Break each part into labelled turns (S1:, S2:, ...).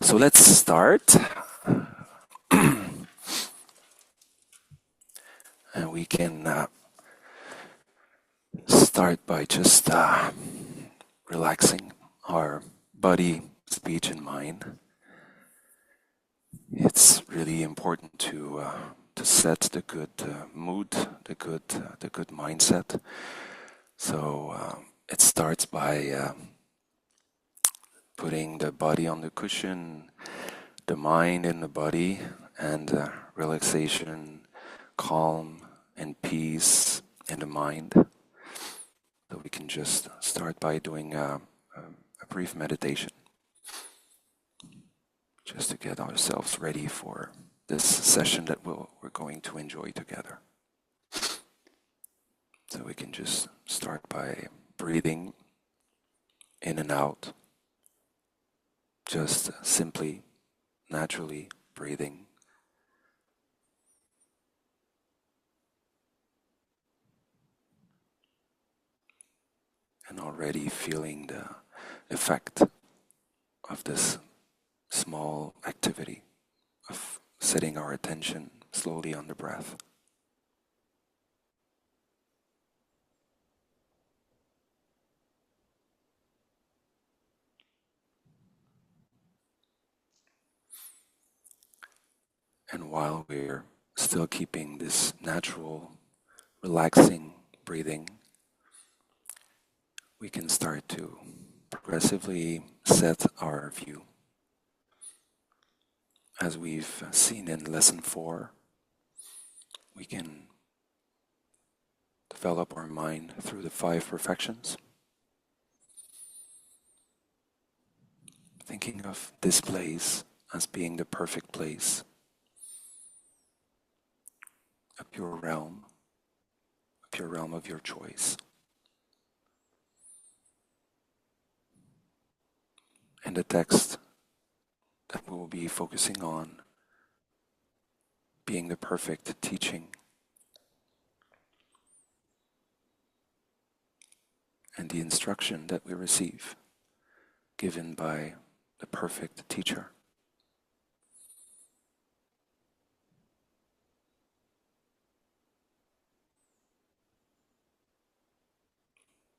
S1: So let's start. And we can start by just relaxing our body, speech, and mind. It's really important to set the good mood, the good mindset. So it starts by putting the body on the cushion, the mind in the body, and relaxation, calm, and peace in the mind. So we can just start by doing a brief meditation, just to get ourselves ready for this session that we're going to enjoy together. So we can just start by breathing in and out, just simply, naturally breathing. And already feeling the effect of this small activity of setting our attention slowly on the breath. And while we're still keeping this natural, relaxing breathing, we can start to progressively set our view. As we've seen in lesson 4, we can develop our mind through the 5 perfections, thinking of this place as being the perfect place, a pure realm of your choice. And the text that we will be focusing on being the perfect teaching and the instruction that we receive given by the perfect teacher.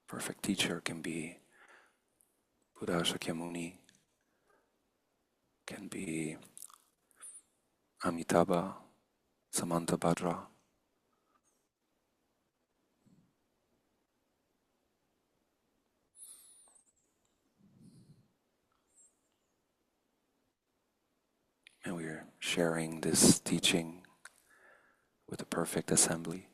S1: Perfect teacher can be Buddha Shakyamuni, can be Amitabha, Samantabhadra, and we're sharing this teaching with the perfect assembly.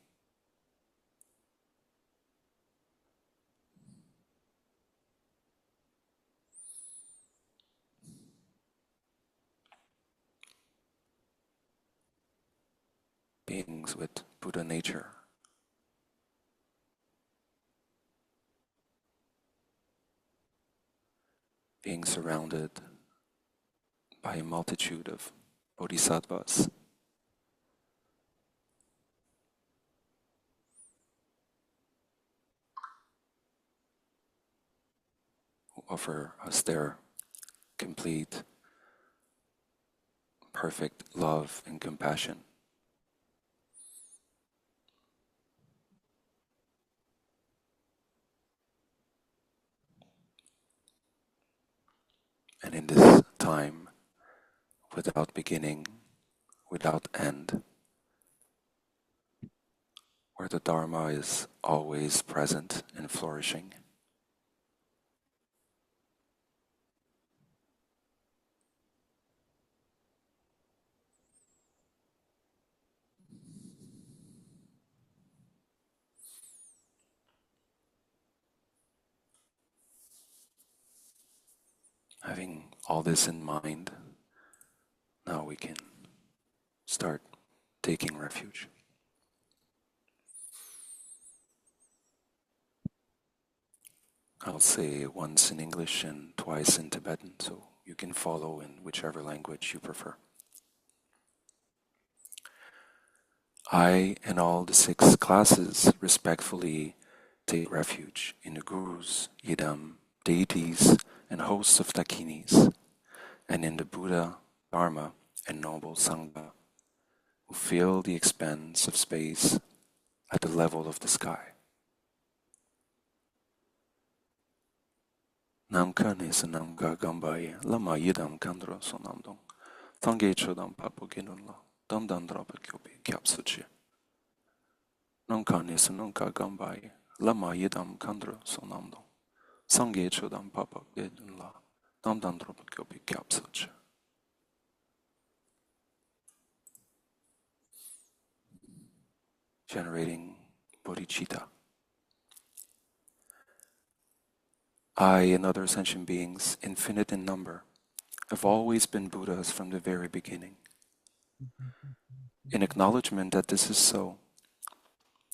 S1: Beings with Buddha nature. Being surrounded by a multitude of bodhisattvas. Who offer us their complete, perfect love and compassion. And in this time, without beginning, without end, where the Dharma is always present and flourishing, having all this in mind, now we can start taking refuge. I'll say once in English and twice in Tibetan, so you can follow in whichever language you prefer. I and all the 6 classes respectfully take refuge in the gurus, yidam, deities, and hosts of dakinis, and in the Buddha, Dharma, and Noble Sangha, who fill the expanse of space at the level of the sky. Nam kane sanam ga gambaye, lama yidam kandro sonamdong, tange chodam papo ginunla, dam dandrapa kyobi kyapsuchi. Nam kane sanam ga gambaye, lama yidam kandro sonamdong, sange chodam papo ginunla, dam dandrapa kyobi kyapsuchi. Generating bodhicitta. I and other sentient beings, infinite in number, have always been Buddhas from the very beginning. In acknowledgement that this is so,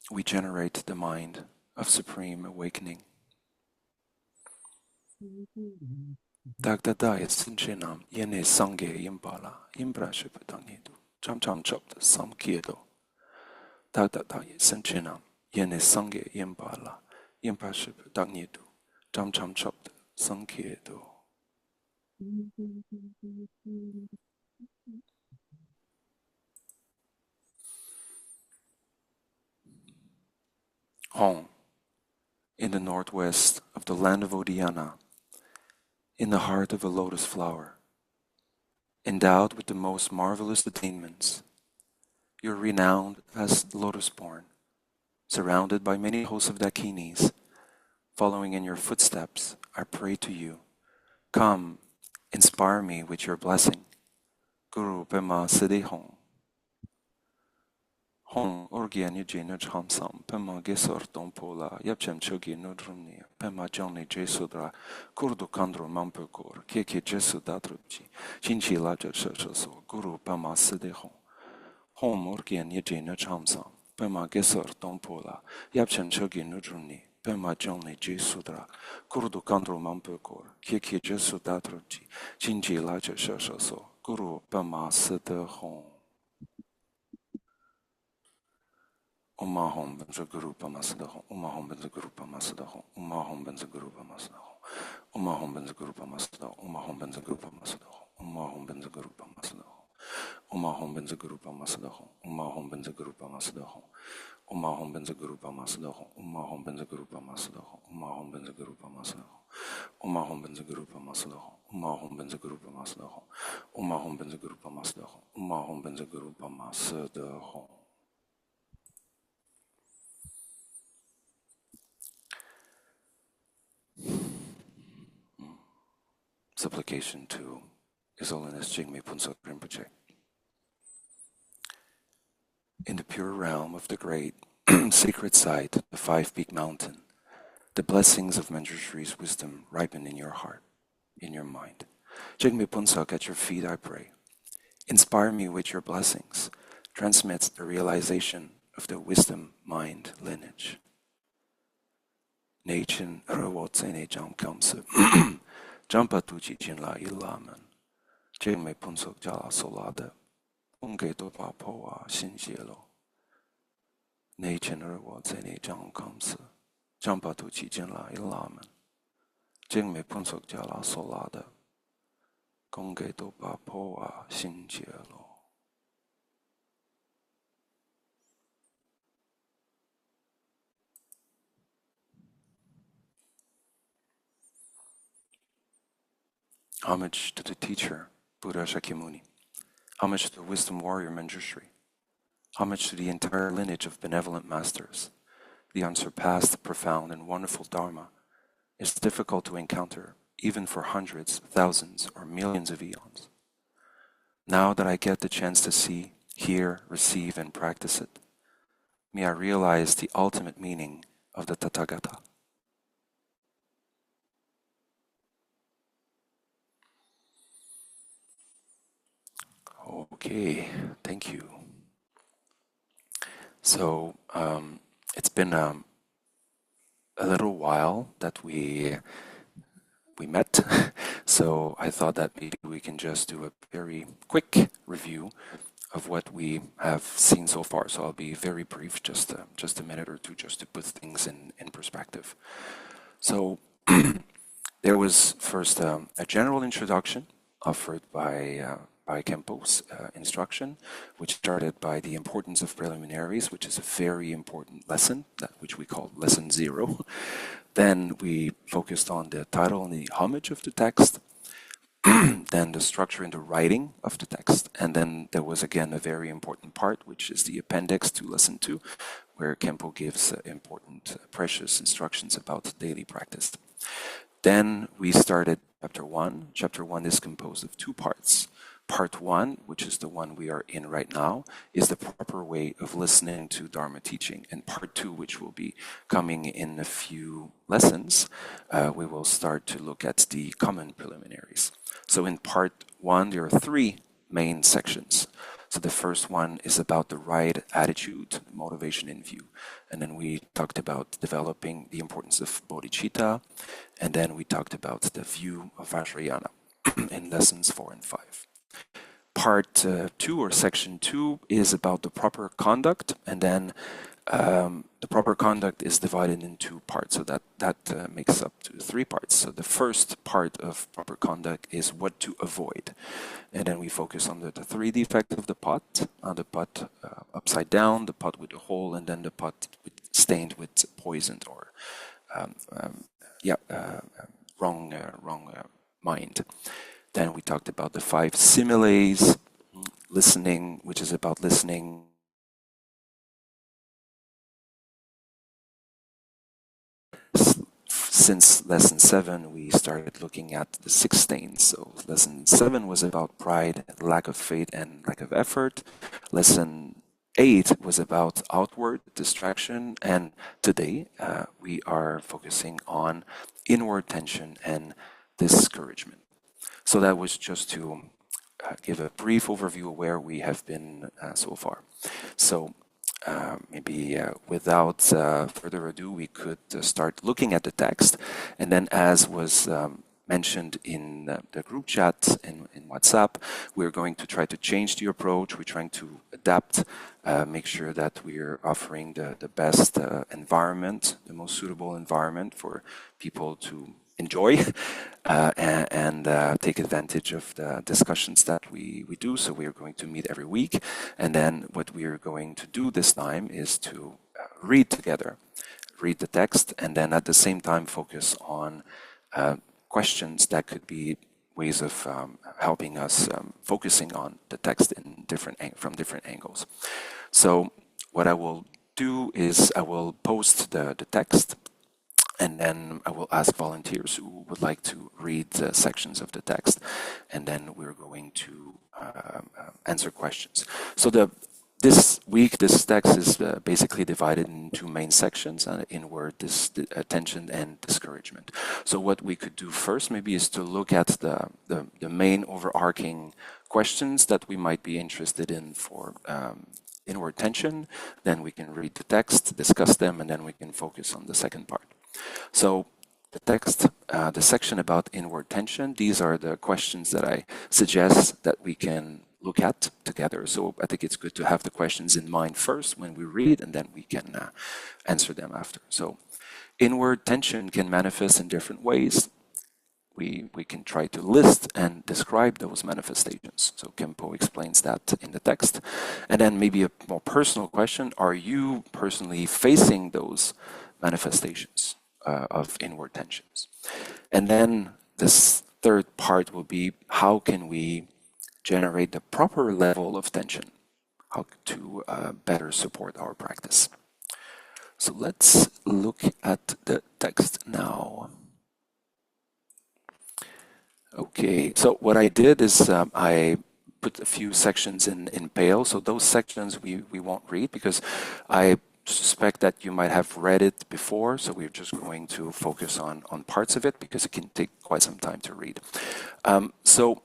S1: we generate the mind of supreme awakening. Dagdadaya sinchenam yene sange yimbala imbrashipadangidu cham cham chopta samkiedo. Dagdadaya sinchenam yene sange yimbala imbrashipadangidu cham cham chopta samkiedo. Home, in the northwest of the land of Odiyana, in the heart of a lotus flower, endowed with the most marvelous attainments, you're renowned as lotus-born, surrounded by many hosts of dakinis, following in your footsteps. I pray to you, come, inspire me with your blessing. Guru Pema Siddhi Hong. Hong Orgian Yujina Chamsam, Pema Gesor Dompola, Yapchem Chogi Nudrumni, Pema Johnny Jesudra, Kurdu Kandro Mampukor, Kiki Jesu Datrupchi, Chinchi Laja Shachaso, Guru Pema Siddhi Hong. Hong Orgian Yujina Chamsam, Pema Gesor Dompola, Yapchem Chogi Nudrumni, Pema Johnny Jesudra, Kurdu Kandro Mampukor, Kiki Jesu Datrupchi, Chinchi Laja Shachaso, Guru Pema Siddhi Hong. Uma Hom Benza Guru Pamasadaho, Uma Hom Benza Guru Pamasadaho, Uma Hom Benza Guru Pamasadaho, Uma Hom Benza Guru Pamasadaho, Uma Hom Benza Guru Pamasadaho, Uma Hom Benza Guru Pamasadaho, Uma Hom Benza Guru Pamasadaho, Uma Hom Benza Guru Pamasadaho, Uma Hom Benza Guru Pamasadaho, Uma Hom Benza Guru Pamasadaho, Uma Hom Benza Guru Pamasadaho, Uma Hom Benza Guru Pamasadaho, Uma Hom Benza Guru Pamasadaho, Uma Hom Benza Guru Pamasadaho, Uma Hom Benza Guru Pamasadaho. Supplication to His Holiness Jigme Punsok Rinpoche. In the pure realm of the great sacred site, the five-peak mountain, the blessings of Manjushri's wisdom ripen in your heart, in your mind. Jigme Punsok, at your feet I pray. Inspire me with your blessings. Transmit the realization of the wisdom mind lineage. Neichin Rawotsene Jam Kamsu. Jampa tuji jinla ilaman, jeme punsok jala solada, unge dopa poa shinjielo. Neichin erwo zene jang kamsa, jampa tuji jinla ilaman, jeme punsok jala solada, unge dopa poa shinjielo. Homage to the teacher, Buddha Shakyamuni. Homage to the wisdom warrior Manjushri. Homage to the entire lineage of benevolent masters. The unsurpassed, profound, and wonderful Dharma is difficult to encounter, even for hundreds, thousands, or millions of eons. Now that I get the chance to see, hear, receive, and practice it, may I realize the ultimate meaning of the Tathagata. Okay, thank you. So it's been a little while that we met, so I thought that maybe we can just do a very quick review of what we have seen so far. So I'll be very brief, just a minute or two, just to put things in perspective. So there was first a general introduction offered by Kempo's instruction, which started by the importance of preliminaries, which is a very important lesson, which we call lesson 0. Then we focused on the title and the homage of the text, then the structure and the writing of the text, and then there was again a very important part, which is the appendix to lesson 2, where Kempo gives important, precious instructions about daily practice. Then we started chapter 1. Chapter 1 is composed of 2 parts. Part 1, which is the one we are in right now, is the proper way of listening to Dharma teaching. And part 2, which will be coming in a few lessons, we will start to look at the common preliminaries. So in part 1, there are 3 main sections. So the first one is about the right attitude, motivation in view. And then we talked about developing the importance of bodhicitta. And then we talked about the view of Vajrayana in lessons 4 and 5. Part 2 or section 2 is about the proper conduct, and then the proper conduct is divided in 2 parts, so that makes up to 3 parts. So the first part of proper conduct is what to avoid, and then we focus on the 3 defects of the pot upside down, the pot with a hole, and then the pot stained with poisoned or wrong mind. Then we talked about the 5 similes, listening, which is about listening. Since lesson 7, we started looking at the 6 stains. So lesson 7 was about pride, lack of faith, and lack of effort. Lesson 8 was about outward distraction. And today we are focusing on inward tension and discouragement. So that was just to give a brief overview of where we have been so far. So maybe without further ado, we could start looking at the text. And then, as was mentioned in the group chat in WhatsApp, we're going to try to change the approach. We're trying to adapt, make sure that we're offering the best environment, the most suitable environment for people to enjoy and take advantage of the discussions that we do. So we are going to meet every week. And then what we are going to do this time is to read together, read the text, and then at the same time focus on questions that could be ways of helping us focusing on the text in from different angles. So what I will do is I will post the text, and then I will ask volunteers who would like to read sections of the text, and then we're going to answer questions. So this week, this text is basically divided in 2 main sections, inward attention and discouragement. So what we could do first maybe is to look at the main overarching questions that we might be interested in for inward tension. Then we can read the text, discuss them, and then we can focus on the second part. So the text, the section about inward tension, these are the questions that I suggest that we can look at together. So I think it's good to have the questions in mind first when we read, and then we can answer them after. So inward tension can manifest in different ways. We can try to list and describe those manifestations. So Kempo explains that in the text. And then maybe a more personal question, are you personally facing those manifestations of inward tensions? And then this third part will be, how can we generate the proper level of tension, how to better support our practice. So let's look at the text now. Okay, so what I did is I put a few sections in pale. So those sections we won't read because I suspect that you might have read it before. So we're just going to focus on parts of it because it can take quite some time to read. So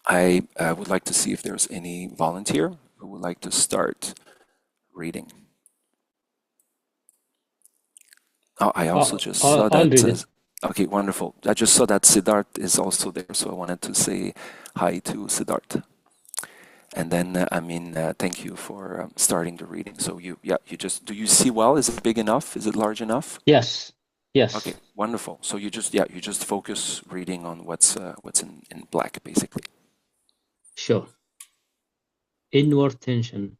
S1: I would like to see if there's any volunteer who would like to start reading. Oh, I also just saw that. Okay, wonderful. I just saw that Siddharth is also there, so I wanted to say hi to Siddharth. And then, thank you for starting the reading. So do you see well? Is it big enough? Is it large enough?
S2: Yes. Yes,
S1: Okay, wonderful. So you just focus reading on what's in black, basically.
S2: sure. Inward tension.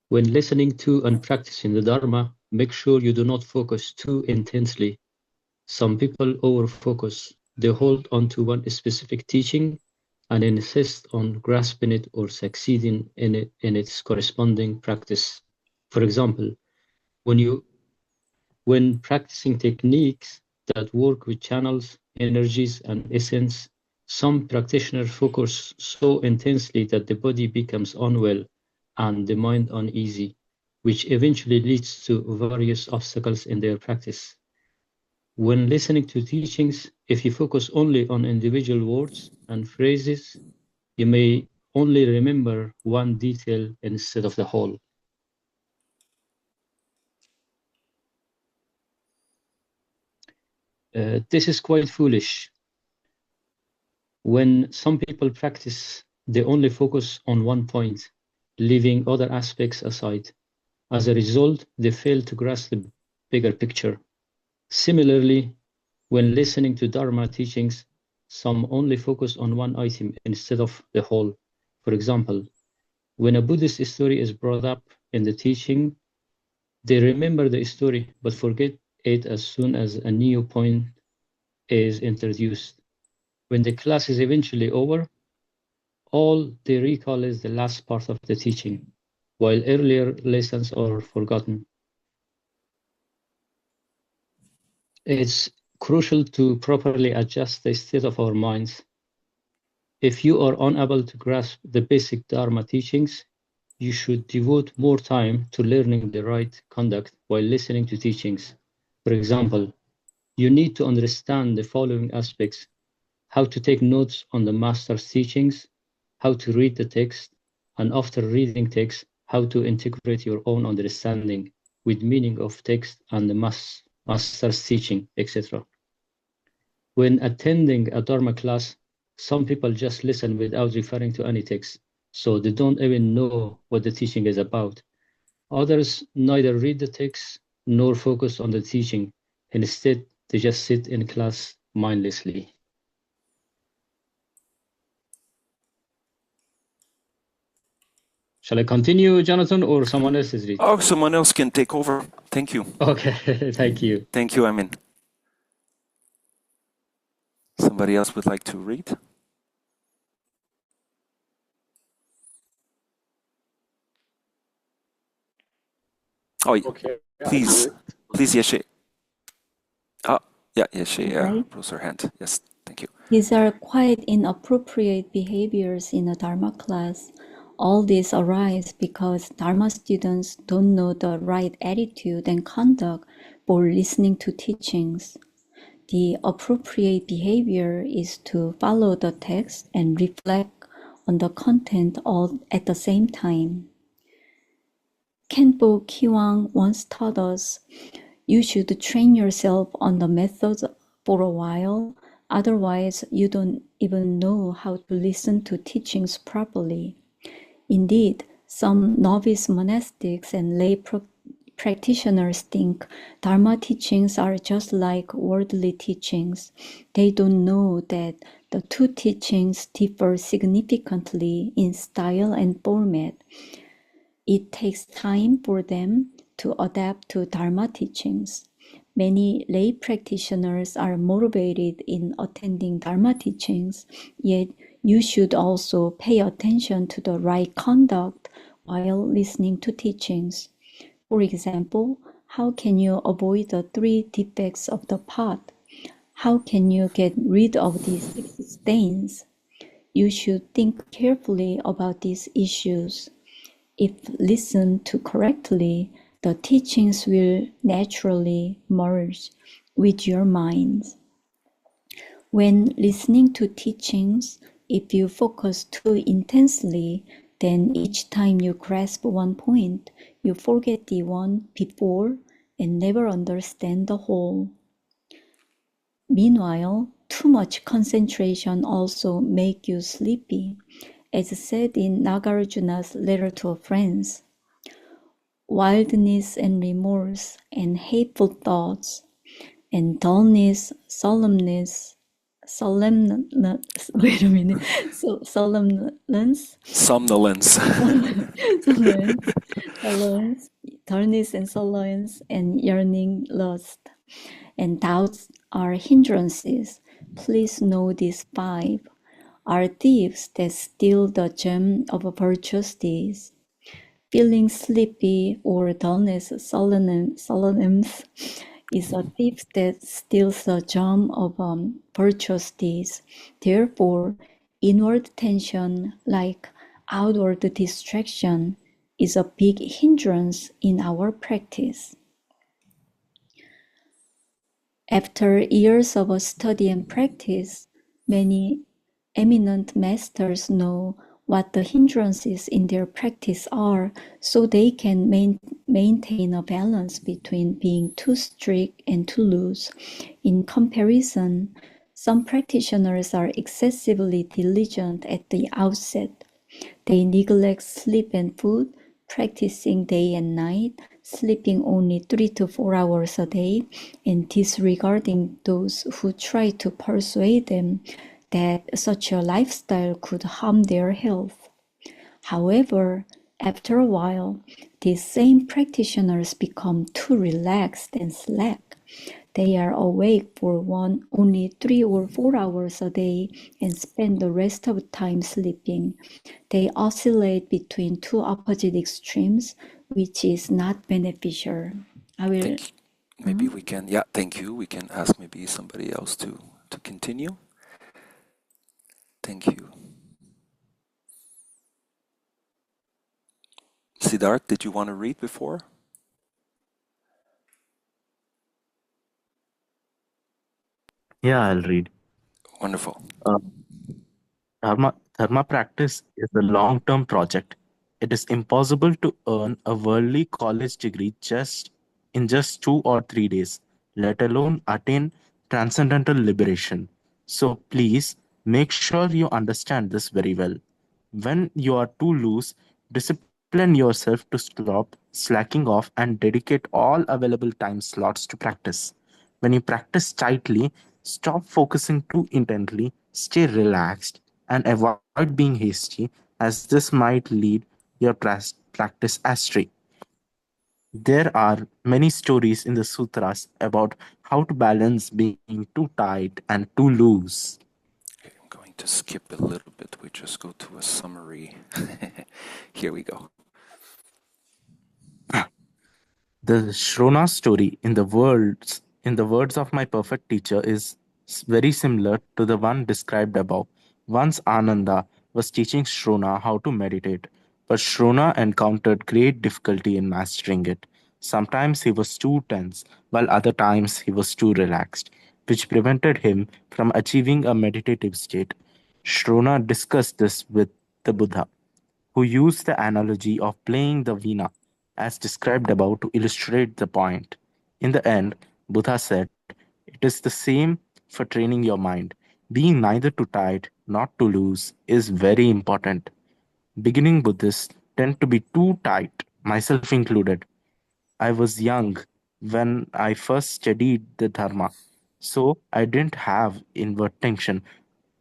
S2: When listening to and practicing the Dharma, make sure you do not focus too intensely. Some people over-focus. They hold on to one specific teaching and insist on grasping it or succeeding in it in its corresponding practice. For example, when practicing techniques that work with channels, energies, and essence, some practitioners focus so intensely that the body becomes unwell and the mind uneasy, which eventually leads to various obstacles in their practice. When listening to teachings, if you focus only on individual words and phrases, you may only remember one detail instead of the whole. This is quite foolish. When some people practice, they only focus on one point, leaving other aspects aside. As a result, they fail to grasp the bigger picture. Similarly, when listening to Dharma teachings, some only focus on one item instead of the whole. For example, when a Buddhist story is brought up in the teaching, they remember the story but forget it as soon as a new point is introduced. When the class is eventually over, all they recall is the last part of the teaching, while earlier lessons are forgotten. It's crucial to properly adjust the state of our minds. If you are unable to grasp the basic Dharma teachings, you should devote more time to learning the right conduct while listening to teachings. For example, you need to understand the following aspects: how to take notes on the master's teachings, how to read the text, and after reading text, how to integrate your own understanding with meaning of text and the master's teaching, etc. When attending a Dharma class, some people just listen without referring to any text, so they don't even know what the teaching is about. Others neither read the text nor focus on the teaching. Instead, they just sit in class mindlessly. Shall I continue, Jonathan, or someone else is read?
S1: Oh, someone else can take over. Thank you.
S2: Okay, thank you.
S1: Thank you, Amin. Somebody else would like to read? Oh,
S2: Okay,
S1: please, Yeshe. Yeah, Yeshe
S3: Right.
S1: rose her hand. Yes, thank you.
S3: These are quite inappropriate behaviors in a Dharma class. All this arise because Dharma students don't know the right attitude and conduct for listening to teachings. The appropriate behavior is to follow the text and reflect on the content all at the same time. Khenpo Kiwang once taught us, you should train yourself on the methods for a while, otherwise you don't even know how to listen to teachings properly. Indeed, some novice monastics and lay practitioners think Dharma teachings are just like worldly teachings. They don't know that the two teachings differ significantly in style and format. It takes time for them to adapt to Dharma teachings. Many lay practitioners are motivated in attending Dharma teachings, yet you should also pay attention to the right conduct while listening to teachings. For example, how can you avoid the 3 defects of the pot? How can you get rid of the 6 stains? You should think carefully about these issues. If listened to correctly, the teachings will naturally merge with your mind. When listening to teachings, if you focus too intensely, then each time you grasp one point, you forget the one before and never understand the whole. Meanwhile, too much concentration also makes you sleepy, as said in Nagarjuna's letter to a friend. Wildness and remorse and hateful thoughts, and dullness, wait a minute, somnolence,
S1: Somnolence.
S3: somnolence, dullness and somnolence, and yearning, lust, and doubts are hindrances. Please know these five are thieves that steal the gem of virtuous deeds. Feeling sleepy or dullness, sullenness, is a thief that steals the gem of virtuous deeds. Therefore, inward tension, like outward distraction, is a big hindrance in our practice. After years of study and practice, many eminent masters know what the hindrances in their practice are, so they can maintain a balance between being too strict and too loose. In comparison, some practitioners are excessively diligent at the outset. They neglect sleep and food, practicing day and night, sleeping only 3 to 4 hours a day, and disregarding those who try to persuade them that such a lifestyle could harm their health. However, after a while, these same practitioners become too relaxed and slack. They are awake for only 3 or 4 hours a day and spend the rest of the time sleeping. They oscillate between two opposite extremes, which is not beneficial. I will.
S1: Thank you. Maybe we can, yeah, thank you. We can ask maybe somebody else to continue. Thank you. Siddharth, did you want to read before?
S4: Yeah, I'll read.
S1: Wonderful.
S4: Uh, Dharma practice is a long-term project. It is impossible to earn a worldly college degree just 2 or 3 days, let alone attain transcendental liberation. So please make sure you understand this very well. When you are too loose, discipline yourself to stop slacking off and dedicate all available time slots to practice. When you practice tightly, stop focusing too intently, stay relaxed, and avoid being hasty, as this might lead your practice astray. There are many stories in the sutras about how to balance being too tight and too loose.
S1: Okay, I'm going to skip a little bit. We just go to a summary. Here we go.
S4: The Shrona story in the words of my perfect teacher is very similar to the one described above. Once Ananda was teaching Shrona how to meditate, but Shrona encountered great difficulty in mastering it. Sometimes he was too tense, while other times he was too relaxed, which prevented him from achieving a meditative state. Shrona discussed this with the Buddha, who used the analogy of playing the veena as described above to illustrate the point. In the end, Buddha said, it is the same for training your mind. Being neither too tight nor too loose is very important. Beginning Buddhists tend to be too tight, myself included. I was young when I first studied the Dharma, so I didn't have inward tension.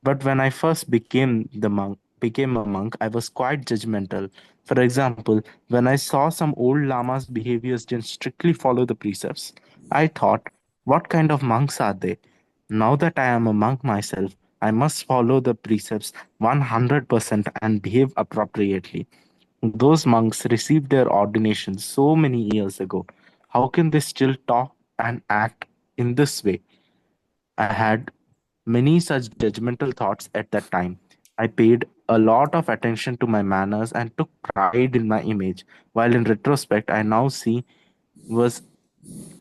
S4: But when I first became a monk, I was quite judgmental. For example, when I saw some old lamas' behaviors didn't strictly follow the precepts, I thought, what kind of monks are they? Now that I am a monk myself, I must follow the precepts 100% and behave appropriately. Those monks received their ordination so many years ago. How can they still talk and act in this way? I had many such judgmental thoughts at that time. I paid a lot of attention to my manners and took pride in my image, while in retrospect, I now see was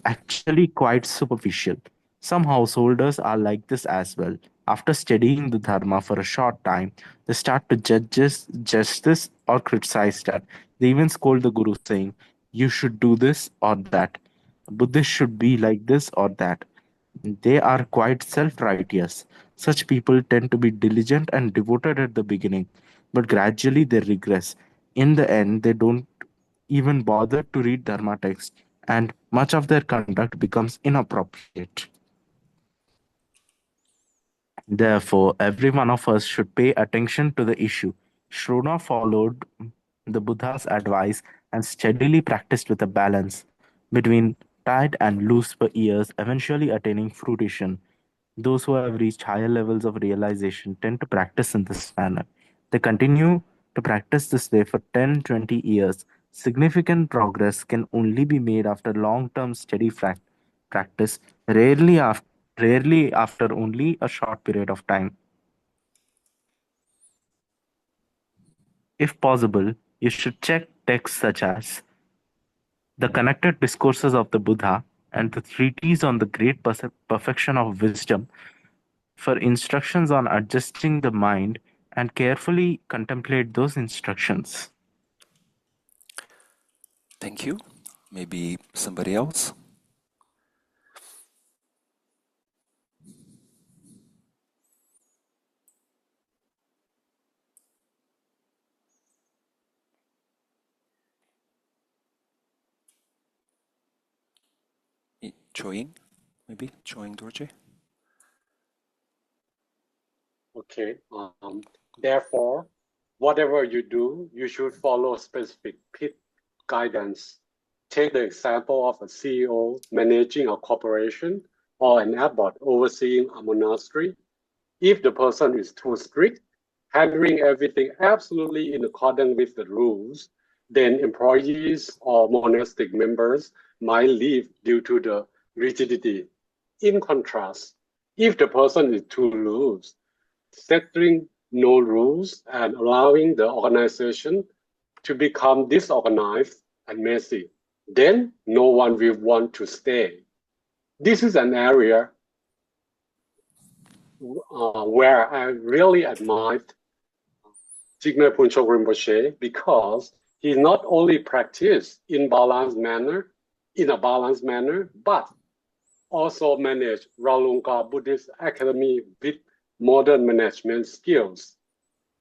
S4: actually quite superficial. Some householders are like this as well. After studying the Dharma for a short time, they start to judge this or criticize that. They even scold the Guru, saying, you should do this or that. Buddhists should be like this or that. They are quite self righteous. Such people tend to be diligent and devoted at the beginning, but gradually they regress. In the end, they don't even bother to read Dharma text, and much of their conduct becomes inappropriate. Therefore, every one of us should pay attention to the issue. Shrona followed the Buddha's advice and steadily practiced with a balance between tight and loose for years, eventually attaining fruition. Those who have reached higher levels of realization tend to practice in this manner. They continue to practice this way for 10, 20 years. Significant progress can only be made after long term steady practice, rarely after only a short period of time. If possible, you should check texts such as the connected discourses of the Buddha and the treatise on the great perfection of wisdom for instructions on adjusting the mind and carefully contemplate those instructions.
S1: Thank you. Maybe somebody else? Choing? Maybe? Choing Dorje?
S5: Okay. Therefore, whatever you do, you should follow specific guidance. Take the example of a CEO managing a corporation or an abbot overseeing a monastery. If the person is too strict, handling everything absolutely in accordance with the rules, then employees or monastic members might leave due to the rigidity. In contrast, if the person is too loose, setting no rules and allowing the organization to become disorganized and messy, then no one will want to stay. This is an area where I really admired Jigme Phunchok Rinpoche because he not only practiced in a balanced manner, but also managed Ralungka Buddhist Academy with modern management skills.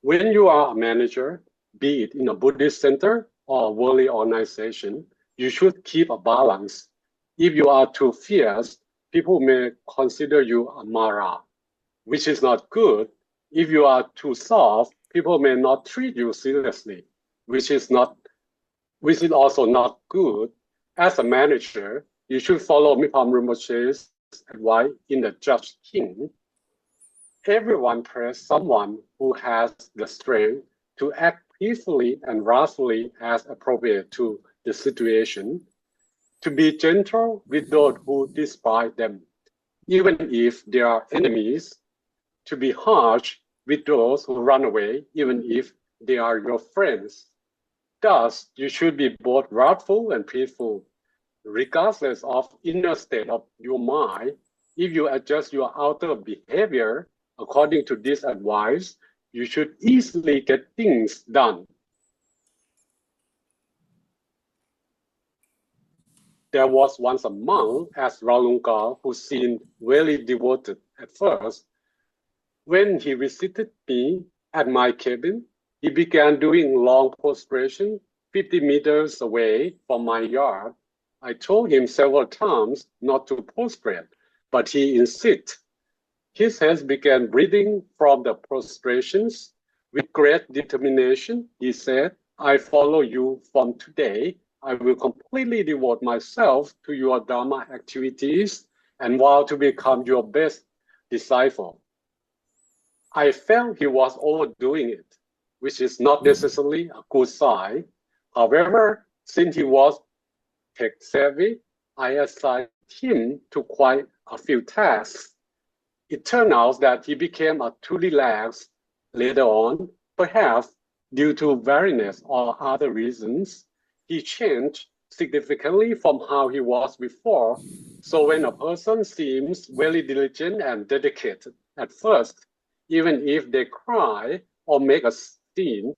S5: When you are a manager, be it in a Buddhist center or a worldly organization, you should keep a balance. If you are too fierce, people may consider you a Mara, which is not good. If you are too soft, people may not treat you seriously, which is also not good. As a manager, you should follow Mipham Rinpoche's advice in the Judge King. Everyone prays someone who has the strength to act peacefully and wrathfully as appropriate to the situation, to be gentle with those who despise them, even if they are enemies, to be harsh with those who run away, even if they are your friends. Thus, you should be both wrathful and peaceful, regardless of inner state of your mind. If you adjust your outer behavior according to this advice, you should easily get things done. There was once a monk as Ralungka who seemed very devoted at first. When he visited me at my cabin, he began doing long prostration 50 meters away from my yard. I told him several times not to prostrate, but he insisted. His hands began breathing from the prostrations. With great determination, he said, I follow you from today. I will completely devote myself to your Dharma activities and vow to become your best disciple. I felt he was overdoing it, which is not necessarily a good sign. However, since he was tech savvy, I assigned him to quite a few tasks. It turned out that he became too relaxed later on, perhaps due to weariness or other reasons. He changed significantly from how he was before. So when a person seems very diligent and dedicated at first, even if they cry or make a scene,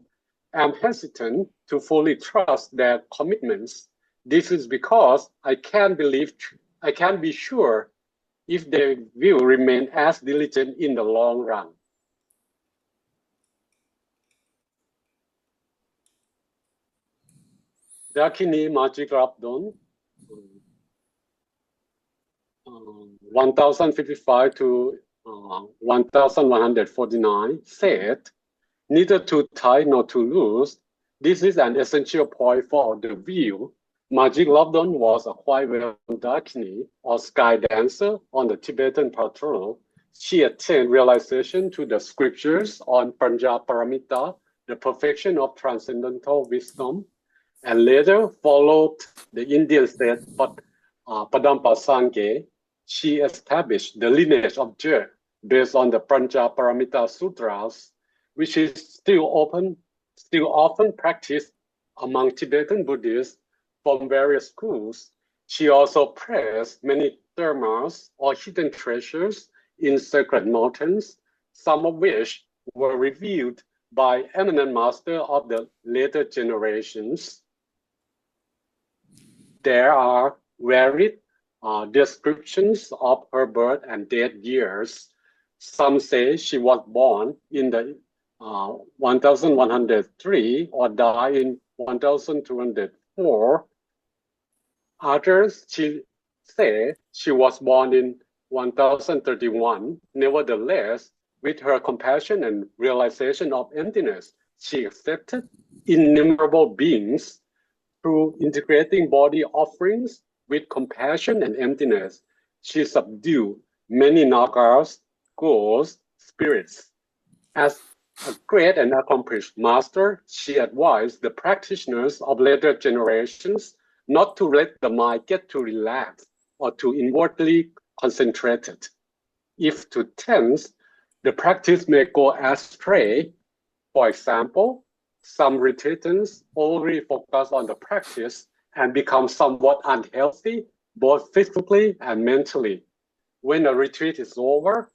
S5: I'm hesitant to fully trust their commitments. This is because I can't be sure if they will remain as diligent in the long run. Dakini Majigrabdon, 1055 to 1149 said, neither to tie nor to loose. This is an essential point for the view. Majik Lobdon was a quite well-known Dakini or sky dancer on the Tibetan patrol. She attained realization to the scriptures on Paramita, the perfection of transcendental wisdom, and later followed the Indian state Padampa Sangye. She established the lineage of Je based on the Paramita Sutras, which is still often practiced among Tibetan Buddhists from various schools. She also praised many dharmas or hidden treasures in sacred mountains, some of which were revealed by eminent masters of the later generations. There are varied descriptions of her birth and death years. Some say she was born in the 1103 or died in 1204. Others say she was born in 1031. Nevertheless, with her compassion and realization of emptiness, she accepted innumerable beings. Through integrating body offerings with compassion and emptiness, she subdued many nagas, ghosts, spirits. As a great and accomplished master, she advised the practitioners of later generations not to let the mind get too relaxed or too inwardly concentrated. If too tense, the practice may go astray. For example, some retreatants only focus on the practice and become somewhat unhealthy, both physically and mentally. When a retreat is over,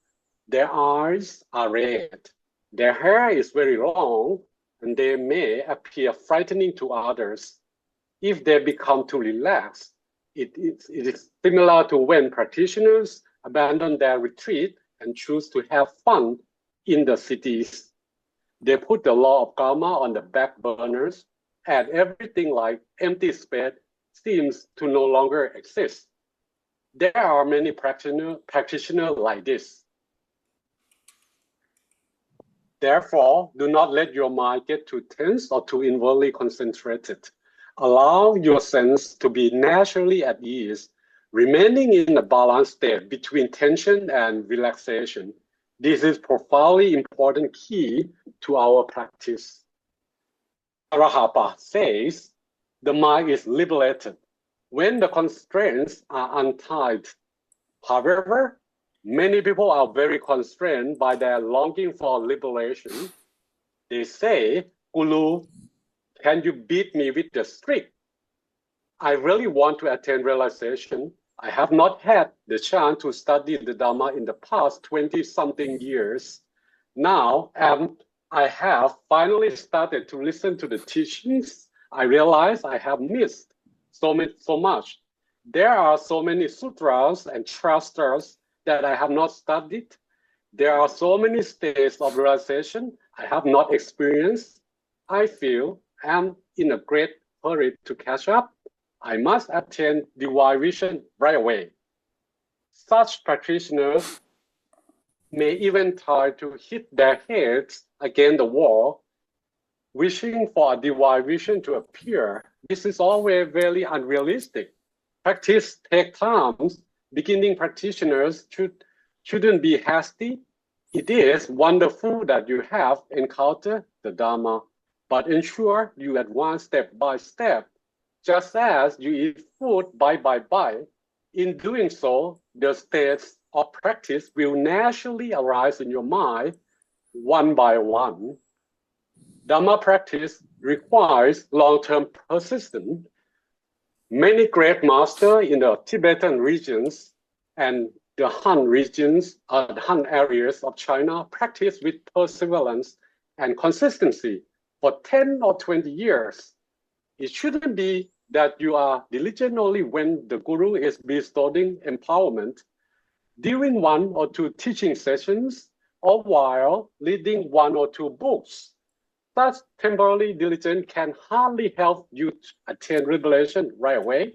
S5: their eyes are red, their hair is very long, and they may appear frightening to others. If they become too relaxed, it is similar to when practitioners abandon their retreat and choose to have fun in the cities. They put the law of karma on the back burners, and everything like empty space seems to no longer exist. There are many practitioners like this. Therefore, do not let your mind get too tense or too inwardly concentrated. Allow your sense to be naturally at ease, remaining in a balanced state between tension and relaxation. This is profoundly important key to our practice. Arahapa says, the mind is liberated when the constraints are untied. However, many people are very constrained by their longing for liberation. They say, Guru, can you beat me with the stick? I really want to attain realization. I have not had the chance to study the Dharma in the past 20-something years. Now, I have finally started to listen to the teachings. I realize I have missed so much. There are so many sutras and shastras that I have not studied. There are so many states of realization I have not experienced. I feel I'm in a great hurry to catch up. I must attain divine vision right away. Such practitioners may even try to hit their heads against the wall, wishing for a divine vision to appear. This is always very unrealistic. Practice takes time. Beginning practitioners shouldn't be hasty. It is wonderful that you have encountered the Dharma, but ensure you advance step by step, just as you eat food bite by bite. In doing so, the states of practice will naturally arise in your mind one by one. Dharma practice requires long-term persistence. Many great masters in the Tibetan regions and the Han regions, the Han areas of China practice with perseverance and consistency for 10 or 20 years. It shouldn't be that you are diligent only when the Guru is bestowing empowerment. During 1 or 2 teaching sessions, or while reading 1 or 2 books, such temporary diligence can hardly help you to attain revelation right away.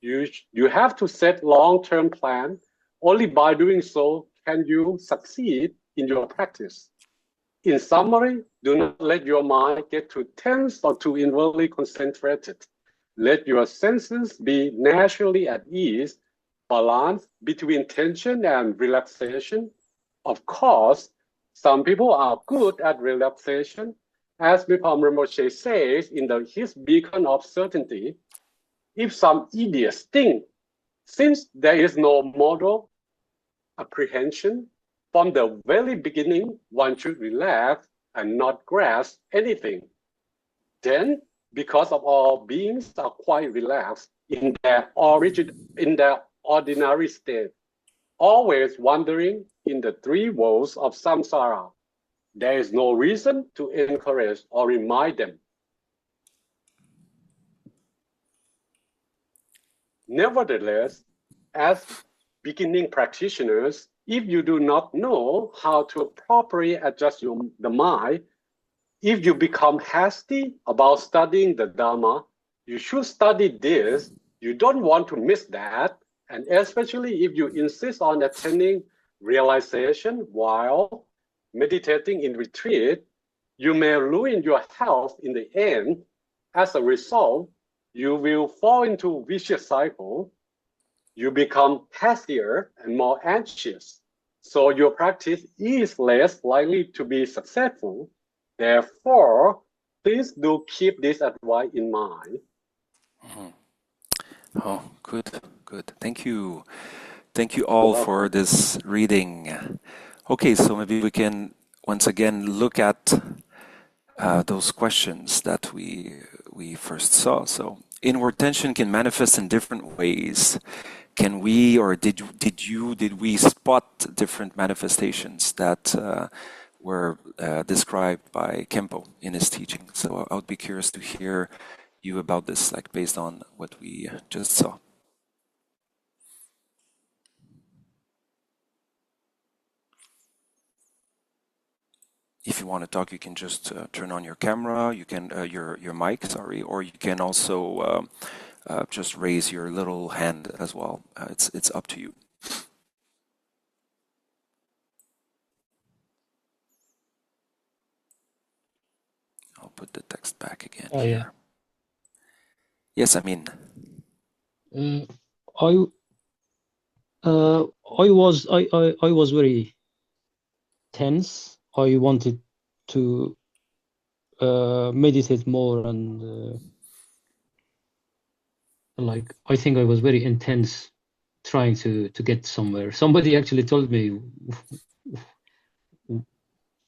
S5: You have to set long-term plan. Only by doing so can you succeed in your practice? In summary, do not let your mind get too tense or too inwardly concentrated. Let your senses be naturally at ease, balance between tension and relaxation. Of course, some people are good at relaxation. As Mipam Rinpoche says in his Beacon of Certainty, if some idiots think, since there is no model apprehension, from the very beginning, one should relax and not grasp anything. Then, because of all beings are quite relaxed in their ordinary state, always wandering in the three worlds of samsara, there is no reason to encourage or remind them. Nevertheless, as beginning practitioners, if you do not know how to properly adjust the mind, if you become hasty about studying the Dharma, you should study this, you don't want to miss that, and especially if you insist on attaining realization while meditating in retreat, you may ruin your health in the end. As a result, you will fall into a vicious cycle. You become hastier and more anxious, so your practice is less likely to be successful. Therefore, please do keep this advice in mind.
S1: Oh, good, good. Thank you. Thank you all for this reading. Okay, so maybe we can once again look at those questions that we first saw. So, inward tension can manifest in different ways. Can we, or did we spot different manifestations that were described by Khenpo in his teaching? So I would be curious to hear you about this, like based on what we just saw. If you want to talk, you can just turn on your camera. You can your mic, sorry, or you can also just raise your little hand as well. It's up to you. I'll put the text back again here.
S2: Yeah.
S1: Yes, I mean.
S2: I was very tense. I wanted to meditate more, and like I think I was very intense trying to get somewhere. Somebody actually told me,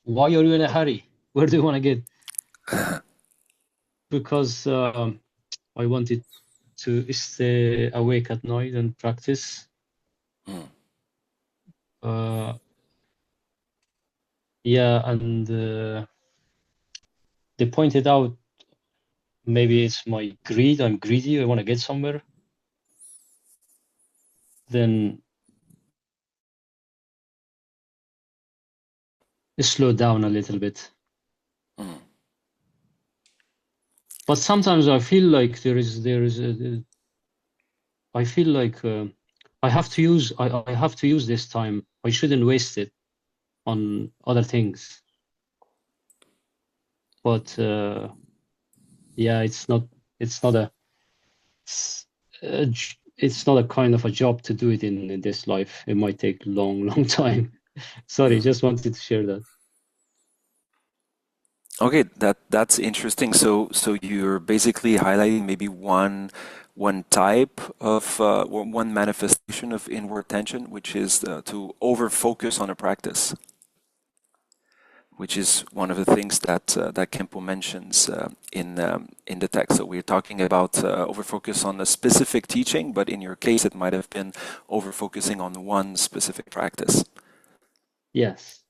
S2: why are you in a hurry? Where do you want to get? Because I wanted to stay awake at night and practice. Yeah, and they pointed out maybe it's my greed. I'm greedy. I want to get somewhere. Then slow down a little bit. But sometimes I feel like there is I feel like I have to use this time. I shouldn't waste it on other things. But yeah, it's not a kind of a job to do it in this life. It might take long time. Sorry, just wanted to share that.
S1: Okay, that's interesting. So you're basically highlighting maybe one type of or one manifestation of inward tension, which is to over focus on a practice, which is one of the things that that Khenpo mentions in the text. So we're talking about over focus on a specific teaching, but in your case, it might have been over focusing on one specific practice.
S2: Yes.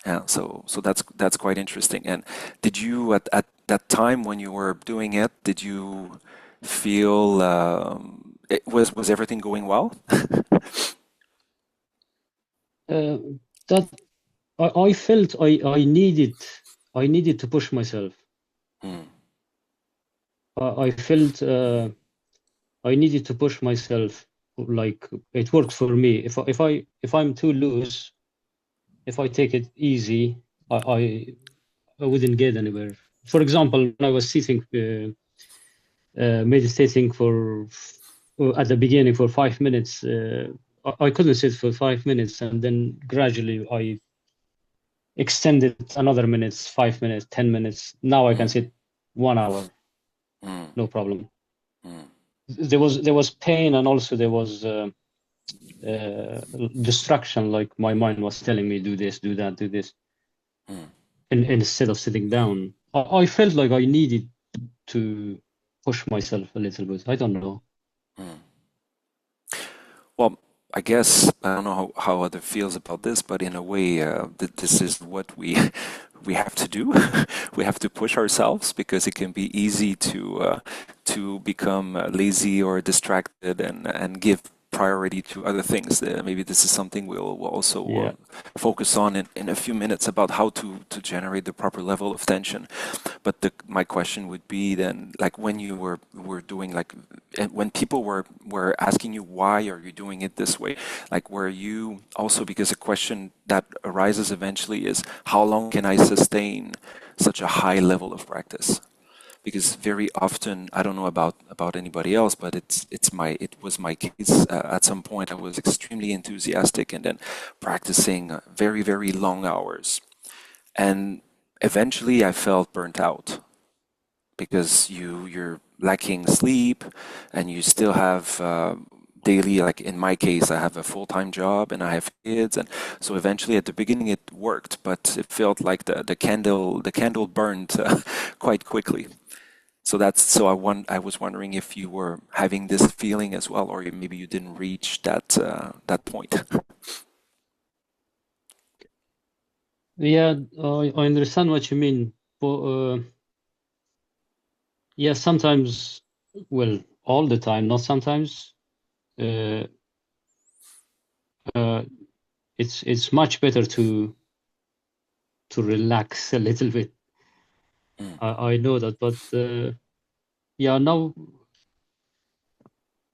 S1: Yeah, so that's quite interesting. And did you at that time when you were doing it, did you feel was everything going well?
S2: That I felt I needed to push myself. I felt I needed to push myself. Like it worked for me. If I'm too loose, if I take it easy, I wouldn't get anywhere. For example, when I was sitting meditating at the beginning for 5 minutes, I couldn't sit for 5 minutes, and then gradually I extended another minutes, 5 minutes, 10 minutes. Now I can sit 1 hour, no problem. There was pain, and also there was distraction, like my mind was telling me, do this, do that, do this. And instead of sitting down, I felt like I needed to push myself a little bit. I don't know.
S1: Well, I guess I don't know how other feels about this, but in a way, this is what we we have to do. We have to push ourselves because it can be easy to become lazy or distracted and give priority to other things. Maybe this is something we'll also focus on in a few minutes about how to generate the proper level of tension. But my question would be then, like when you were doing when people were asking you why are you doing it this way, like were you also, because a question that arises eventually is how long can I sustain such a high level of practice? Because very often, I don't know about anybody else, but it was my case. At some point, I was extremely enthusiastic and then practicing very, very long hours, and eventually I felt burnt out because you're lacking sleep, and you still have daily, like in my case, I have a full-time job and I have kids, and so eventually at the beginning it worked, but it felt like the candle burned quite quickly. So I was wondering if you were having this feeling as well, or maybe you didn't reach that point.
S2: Yeah, I understand what you mean. But yeah, sometimes, well, all the time, not sometimes. It's much better to relax a little bit. I know that, but yeah, now,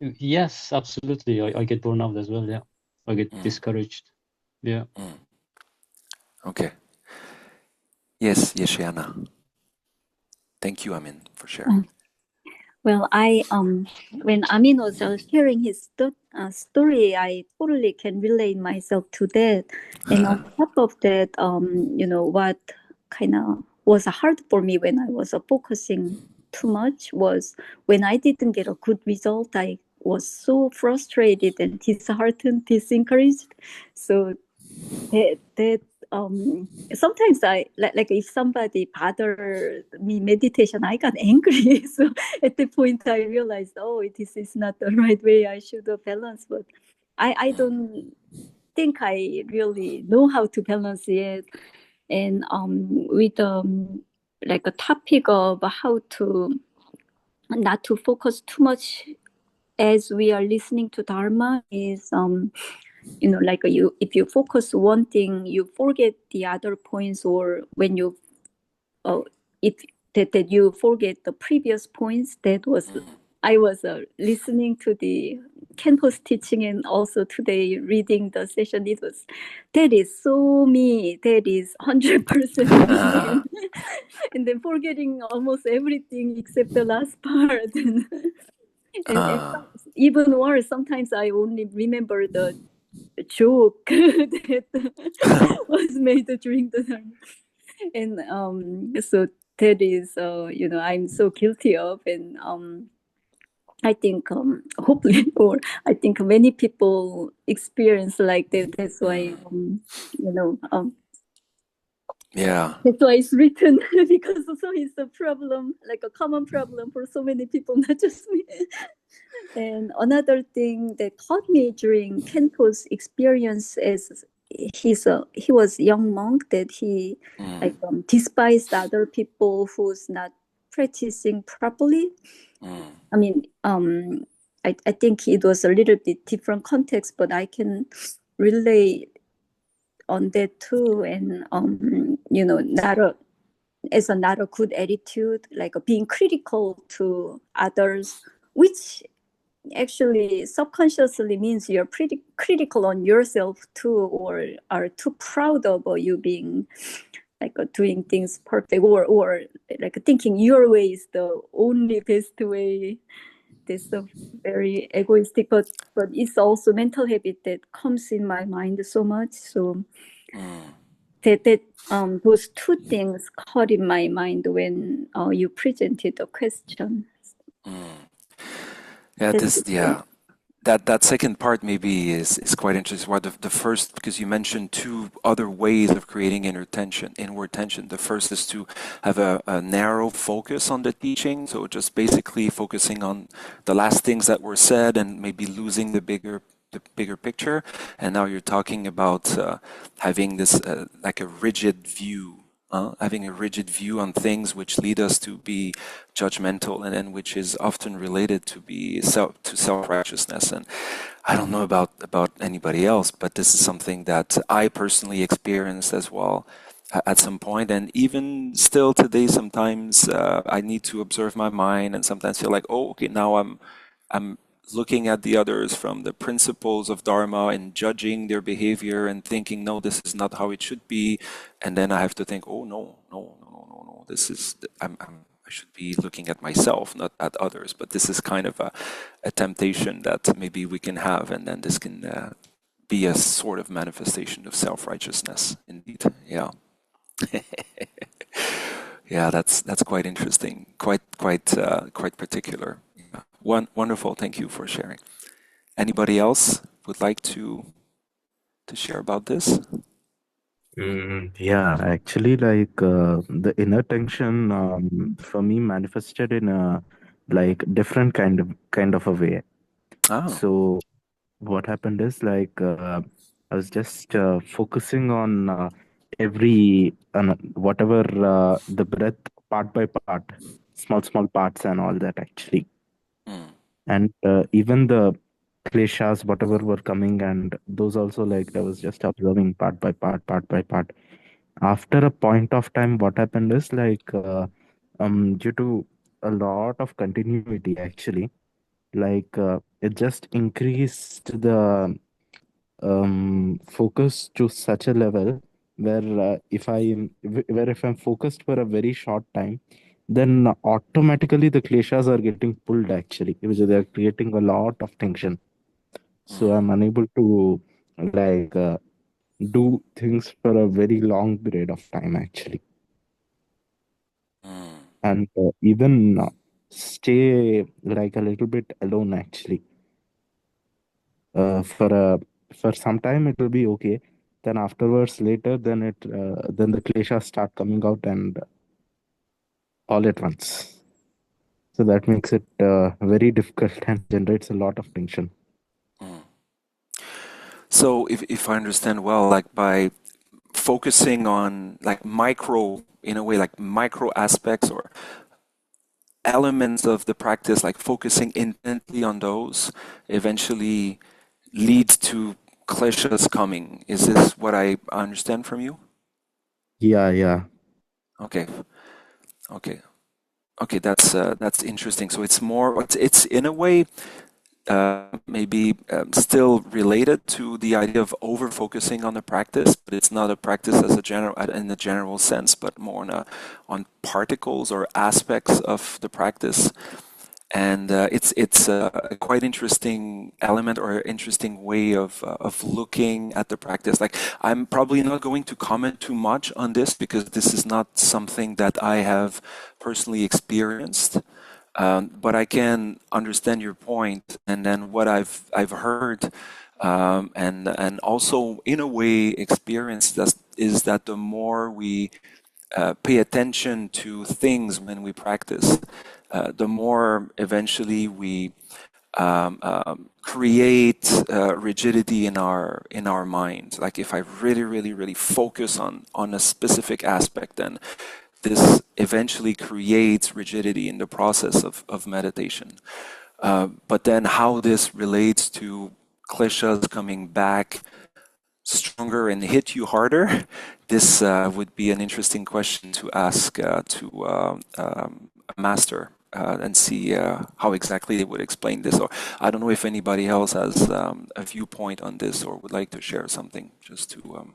S2: yes, absolutely. I get burned out as well. Yeah, I get discouraged. Yeah.
S1: Okay. Yes, Yeshiana. Thank you, Amin, for sharing.
S3: Well, when Amin was sharing his story, I totally can relate myself to that. And on top of that, what kind of was hard for me when I was focusing too much was when I didn't get a good result. I was so frustrated and disheartened, disencouraged. So that sometimes I like if somebody bother me meditation, I got angry. So at the point I realized, oh, this is not the right way. I should balance, but I don't think I really know how to balance it. And with like a topic of how to not to focus too much as we are listening to Dharma is like if you focus one thing, you forget the other points, or when you if that you forget the previous points. That was I was listening to the campus teaching, and also today reading the session. It was that is so me. That is 100% me. And then forgetting almost everything except the last part. And even worse, sometimes I only remember the joke that was made during the time. And so that is I'm so guilty of. And I think hopefully, or I think many people experience like that. That's why
S1: Yeah.
S3: that's why it's written, because so it's a problem, like a common problem for so many people, not just me. And another thing that caught me during Kento's experience is he was a young monk that he despised other people who's not practicing properly. I mean, I think it was a little bit different context, but I can relate on that too. And not a good attitude, like being critical to others, which actually subconsciously means you're pretty critical on yourself too, or are too proud of you being like doing things perfect, or like thinking your way is the only best way. This is very egoistic, but it's also mental habit that comes in my mind so much. So that those two things caught in my mind when you presented the question.
S1: Yeah,
S3: That's
S1: that second part maybe is quite interesting. Well, the first, because you mentioned two other ways of creating inward tension. The first is to have a narrow focus on the teaching, so just basically focusing on the last things that were said and maybe losing the bigger picture. And now you're talking about having this like a rigid view. Having a rigid view on things which lead us to be judgmental, and then which is often related to self-righteousness. And I don't know about anybody else, but this is something that I personally experienced as well at some point. And even still today, sometimes I need to observe my mind and sometimes feel like, oh, okay, now I'm looking at the others from the principles of Dharma and judging their behavior and thinking, no, this is not how it should be. And then I have to think, oh, no, this is, I should be looking at myself, not at others. But this is kind of a temptation that maybe we can have. And then this can be a sort of manifestation of self-righteousness. Indeed. Yeah. Yeah, that's quite interesting, quite particular. Yeah. Wonderful. Thank you for sharing. Anybody else would like to share about this?
S4: Yeah, actually, like the inner tension for me manifested in a like different kind of a way.
S1: Oh.
S4: So what happened is like I was just focusing on whatever the breath part by part, small parts and all that actually,
S1: Mm,
S4: and even the kleshas whatever were coming, and those also like I was just observing part by part. After a point of time, what happened is like due to a lot of continuity actually, like it just increased the focus to such a level where if I'm focused for a very short time, then automatically the kleshas are getting pulled actually, because they are creating a lot of tension. So
S1: mm,
S4: I'm unable to like do things for a very long period of time actually,
S1: mm,
S4: and even stay like a little bit alone actually. For some time it will be okay, then afterwards later then the kleshas start coming out and all at once, so that makes it very difficult and generates a lot of tension.
S1: mm. So if I understand well, like by focusing on like micro, in a way, like micro aspects or elements of the practice, like focusing intently on those, eventually leads to kleshas coming. Is this what I understand from you?
S4: Yeah.
S1: Okay, okay, okay. That's interesting. So it's more, it's in a way maybe still related to the idea of over focusing on the practice, but it's not a practice as a general in a general sense, but more on particles or aspects of the practice. And it's a quite interesting element or interesting way of looking at the practice. Like I'm probably not going to comment too much on this because this is not something that I have personally experienced. But I can understand your point, and then what I've heard, and also in a way experienced is that the more we pay attention to things when we practice, the more eventually we create rigidity in our mind. Like if I really focus on a specific aspect, then this eventually creates rigidity in the process of meditation. But then how this relates to kleshas coming back stronger and hit you harder, this would be an interesting question to ask to a master. and see how exactly they would explain this. Or I don't know if anybody else has a viewpoint on this or would like to share something, just to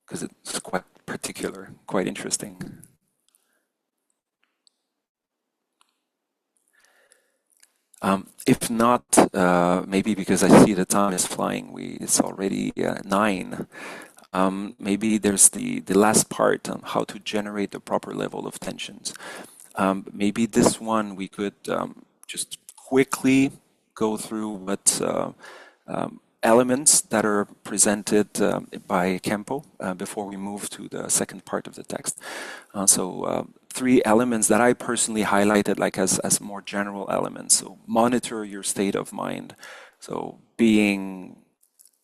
S1: because it's quite particular, quite interesting. If not, maybe because I see the time is flying, it's already 9. Maybe there's the last part on how to generate the proper level of tensions. Maybe this one we could just quickly go through what elements that are presented by Kempo before we move to the second part of the text. So 3 elements that I personally highlighted like as more general elements. So monitor your state of mind. So being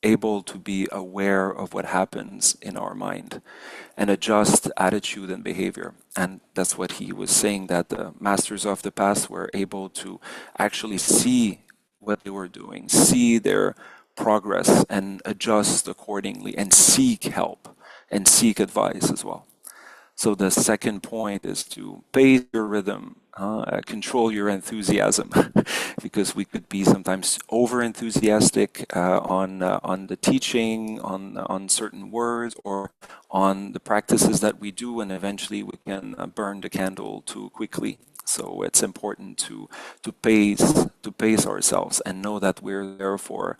S1: able to be aware of what happens in our mind and adjust attitude and behavior. And that's what he was saying, that the masters of the past were able to actually see what they were doing, see their progress and adjust accordingly and seek help and seek advice as well. So the second point is to pace your rhythm, control your enthusiasm, because we could be sometimes over enthusiastic on the teaching, on certain words, or on the practices that we do, and eventually we can burn the candle too quickly. So it's important to pace ourselves and know that we're there for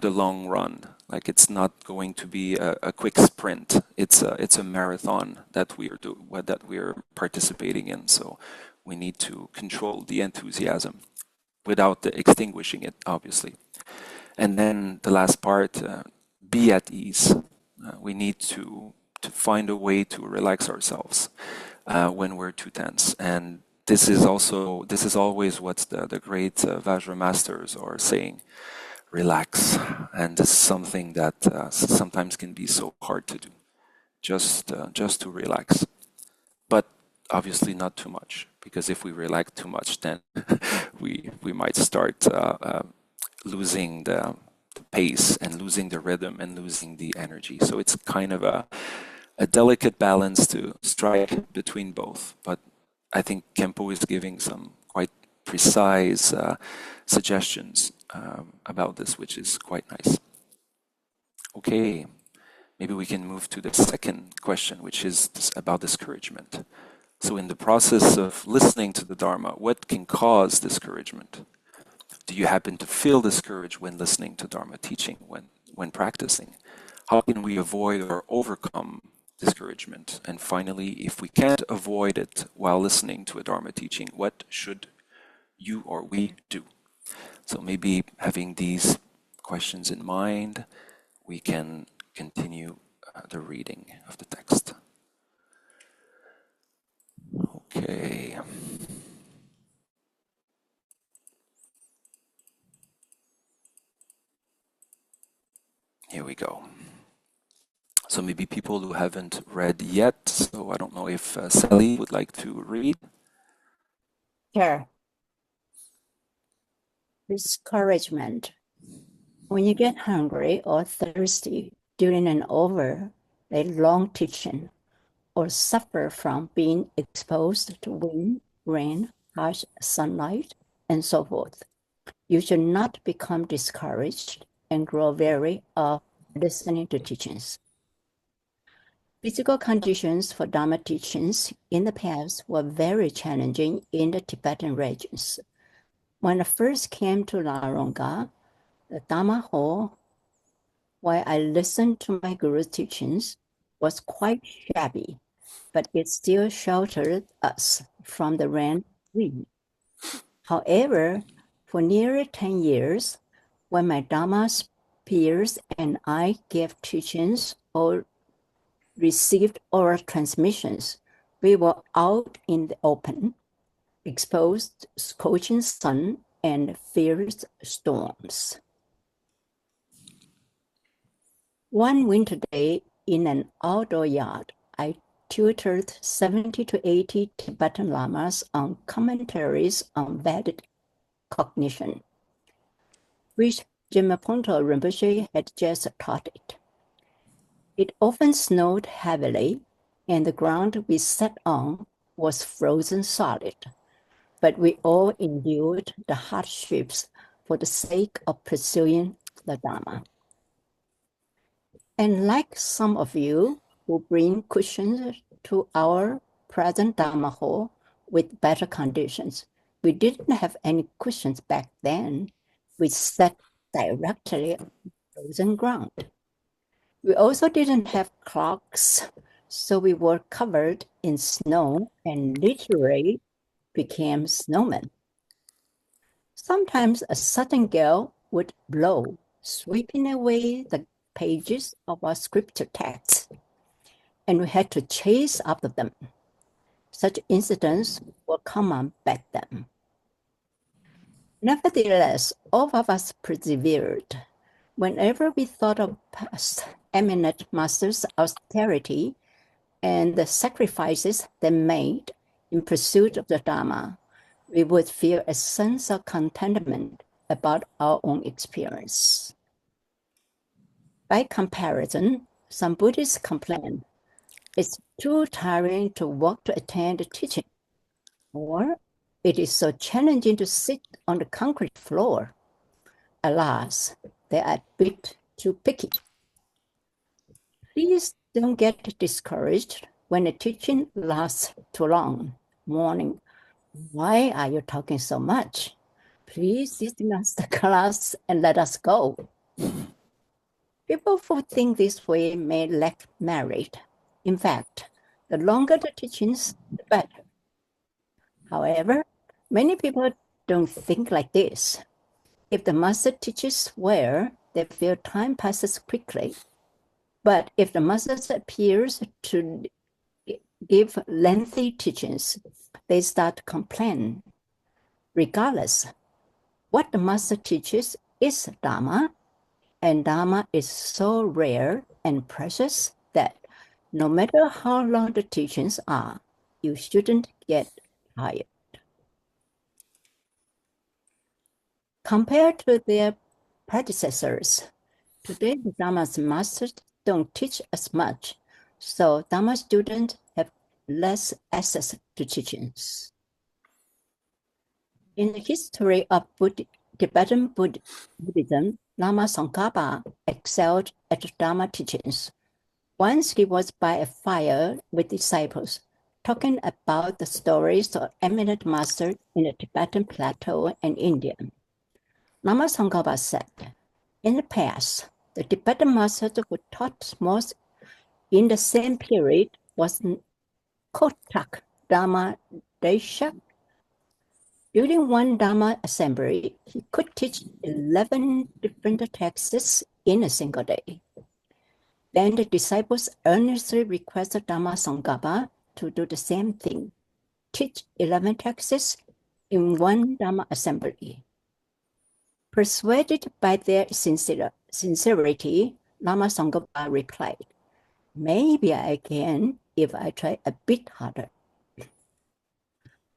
S1: the long run. Like it's not going to be a quick sprint. It's a marathon that we're participating in. So we need to control the enthusiasm without extinguishing it, obviously. And then the last part, be at ease. We need to find a way to relax ourselves when we're too tense. And this is always what the great Vajra masters are saying. Relax, and this is something that sometimes can be so hard to do, just to relax, but obviously not too much, because if we relax too much, then we might start losing the pace and losing the rhythm and losing the energy. So it's kind of a delicate balance to strike between both. But I think Kempo is giving some quite precise suggestions about this, which is quite nice. Okay, maybe we can move to the second question, which is about discouragement. So in the process of listening to the Dharma, what can cause discouragement? Do you happen to feel discouraged when listening to Dharma teaching, when practicing? How can we avoid or overcome discouragement? And finally, if we can't avoid it while listening to a Dharma teaching, what should you or we do? So maybe having these questions in mind, we can continue the reading of the text. Okay. Here we go. So maybe people who haven't read yet, so I don't know if Sally would like to read.
S6: Sure. Discouragement. When you get hungry or thirsty during an over a long teaching, or suffer from being exposed to wind, rain, harsh sunlight, and so forth, you should not become discouraged and grow weary of listening to teachings. Physical conditions for Dharma teachings in the past were very challenging in the Tibetan regions. When I first came to Larongga, the Dharma hall, while I listened to my guru's teachings, was quite shabby, but it still sheltered us from the rain and wind. However, for nearly 10 years, when my Dharma peers and I gave teachings or received oral transmissions, we were out in the open, exposed to scorching sun and fierce storms. One winter day in an outdoor yard, I tutored 70 to 80 Tibetan lamas on commentaries on Vedic cognition, which Jimapunto Rinpoche had just taught it. It often snowed heavily, and the ground we sat on was frozen solid. But we all endured the hardships for the sake of pursuing the Dharma. And like some of you who bring cushions to our present Dharma hall with better conditions, we didn't have any cushions back then. We sat directly on frozen ground. We also didn't have clocks, so we were covered in snow and literally became snowmen. Sometimes a sudden gale would blow, sweeping away the pages of our scripture texts, and we had to chase after them. Such incidents were common back then. Nevertheless, all of us persevered. Whenever we thought of past eminent masters' austerity and the sacrifices they made in pursuit of the Dharma, we would feel a sense of contentment about our own experience. By comparison, some Buddhists complain, it's too tiring to walk to attend a teaching, or it is so challenging to sit on the concrete floor. Alas, they are a bit too picky. Please don't get discouraged when the teaching lasts too long. Warning, why are you talking so much? Please dismiss the class and let us go. People who think this way may lack merit. In fact, the longer the teachings, the better. However, many people don't think like this. If the master teaches well, they feel time passes quickly. But if the master appears to give lengthy teachings, they start to complain. Regardless, what the master teaches is Dharma, and Dharma is so rare and precious that no matter how long the teachings are, you shouldn't get tired. Compared to their predecessors, today the Dharma's masters don't teach as much, so Dharma students have less access to teachings. In the history of Tibetan Buddhism, Lama Tsongkhapa excelled at Dharma teachings. Once he was by a fire with disciples, talking about the stories of eminent masters in the Tibetan plateau and India. Lama Tsongkhapa said, in the past, the Tibetan masters who taught most in the same period was Kotak Dharma Deshak. During one Dharma assembly, he could teach 11 different texts in a single day. Then the disciples earnestly requested Dharma Tsongkhapa to do the same thing, teach 11 texts in one Dharma assembly. Persuaded by their sincerity, Lama Tsongkhapa replied, maybe I can if I try a bit harder.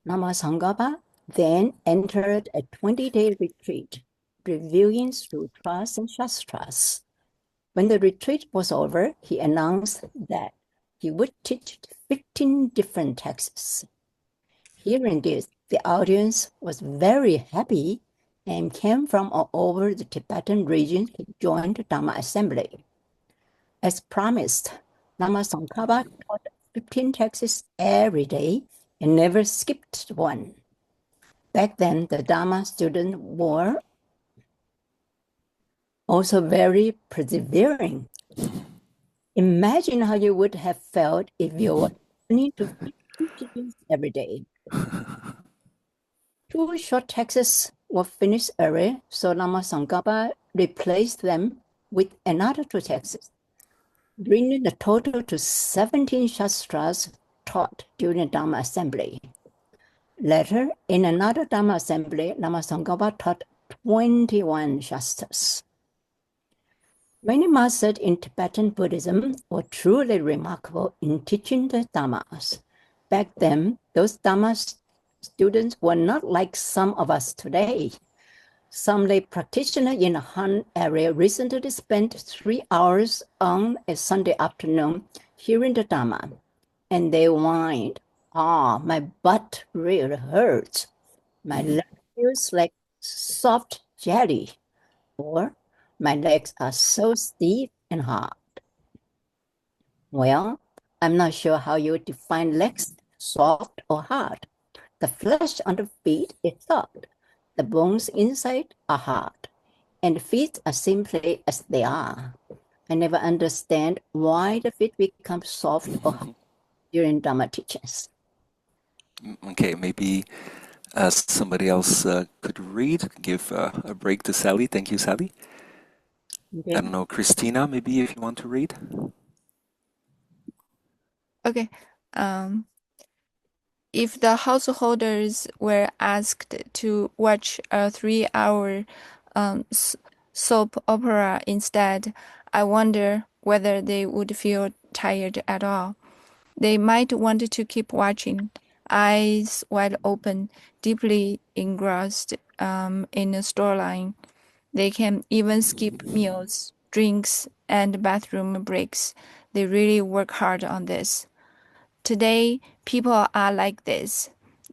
S6: Lama Tsongkhapa then entered a 20-day retreat, reviewing sutras and shastras. When the retreat was over, he announced that he would teach 15 different texts. Hearing this, the audience was very happy and came from all over the Tibetan region to join the Dharma assembly. As promised, Lama Tsongkhapa taught 15 texts every day and never skipped one. Back then, the Dharma students were also very persevering. Imagine how you would have felt if you were listening to 15 teachings every day. 2 short texts were finished early, so Lama Tsongkhapa replaced them with another 2 texts, bringing the total to 17 shastras taught during the Dharma assembly. Later, in another Dharma assembly, Lama Tsongkhapa taught 21 shastras. Many masters in Tibetan Buddhism were truly remarkable in teaching the Dhammas. Back then, those Dhamma students were not like some of us today. Some lay practitioner in a Han area recently spent 3 hours on a Sunday afternoon hearing the Dhamma, and they whined, my butt really hurts. My leg feels like soft jelly, or my legs are so stiff and hard. Well, I'm not sure how you define legs, soft or hard. The flesh on the feet is soft. The bones inside are hard. And the feet are simply as they are. I never understand why the feet become soft or hard during Dhamma teachings.
S1: Okay, maybe somebody else could read, give a break to Sally. Thank you, Sally.
S6: Okay.
S1: I don't know, Christina, maybe if you want to read.
S7: Okay. If the householders were asked to watch a 3-hour soap opera instead, I wonder whether they would feel tired at all. They might want to keep watching, eyes wide open, deeply engrossed in a storyline. They can even skip meals, drinks, and bathroom breaks. They really work hard on this. Today, people are like this.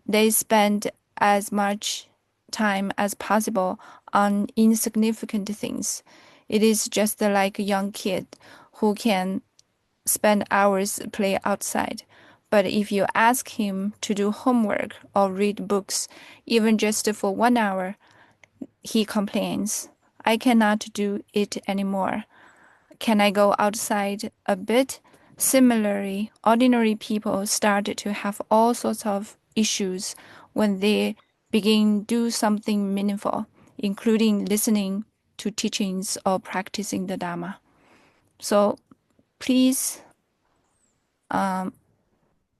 S7: They spend as much time as possible on insignificant things. It is just like a young kid who can spend hours play outside. But if you ask him to do homework or read books, even just for 1 hour, he complains, I cannot do it anymore. Can I go outside a bit? Similarly, ordinary people start to have all sorts of issues when they begin do something meaningful, including listening to teachings or practicing the Dharma. So please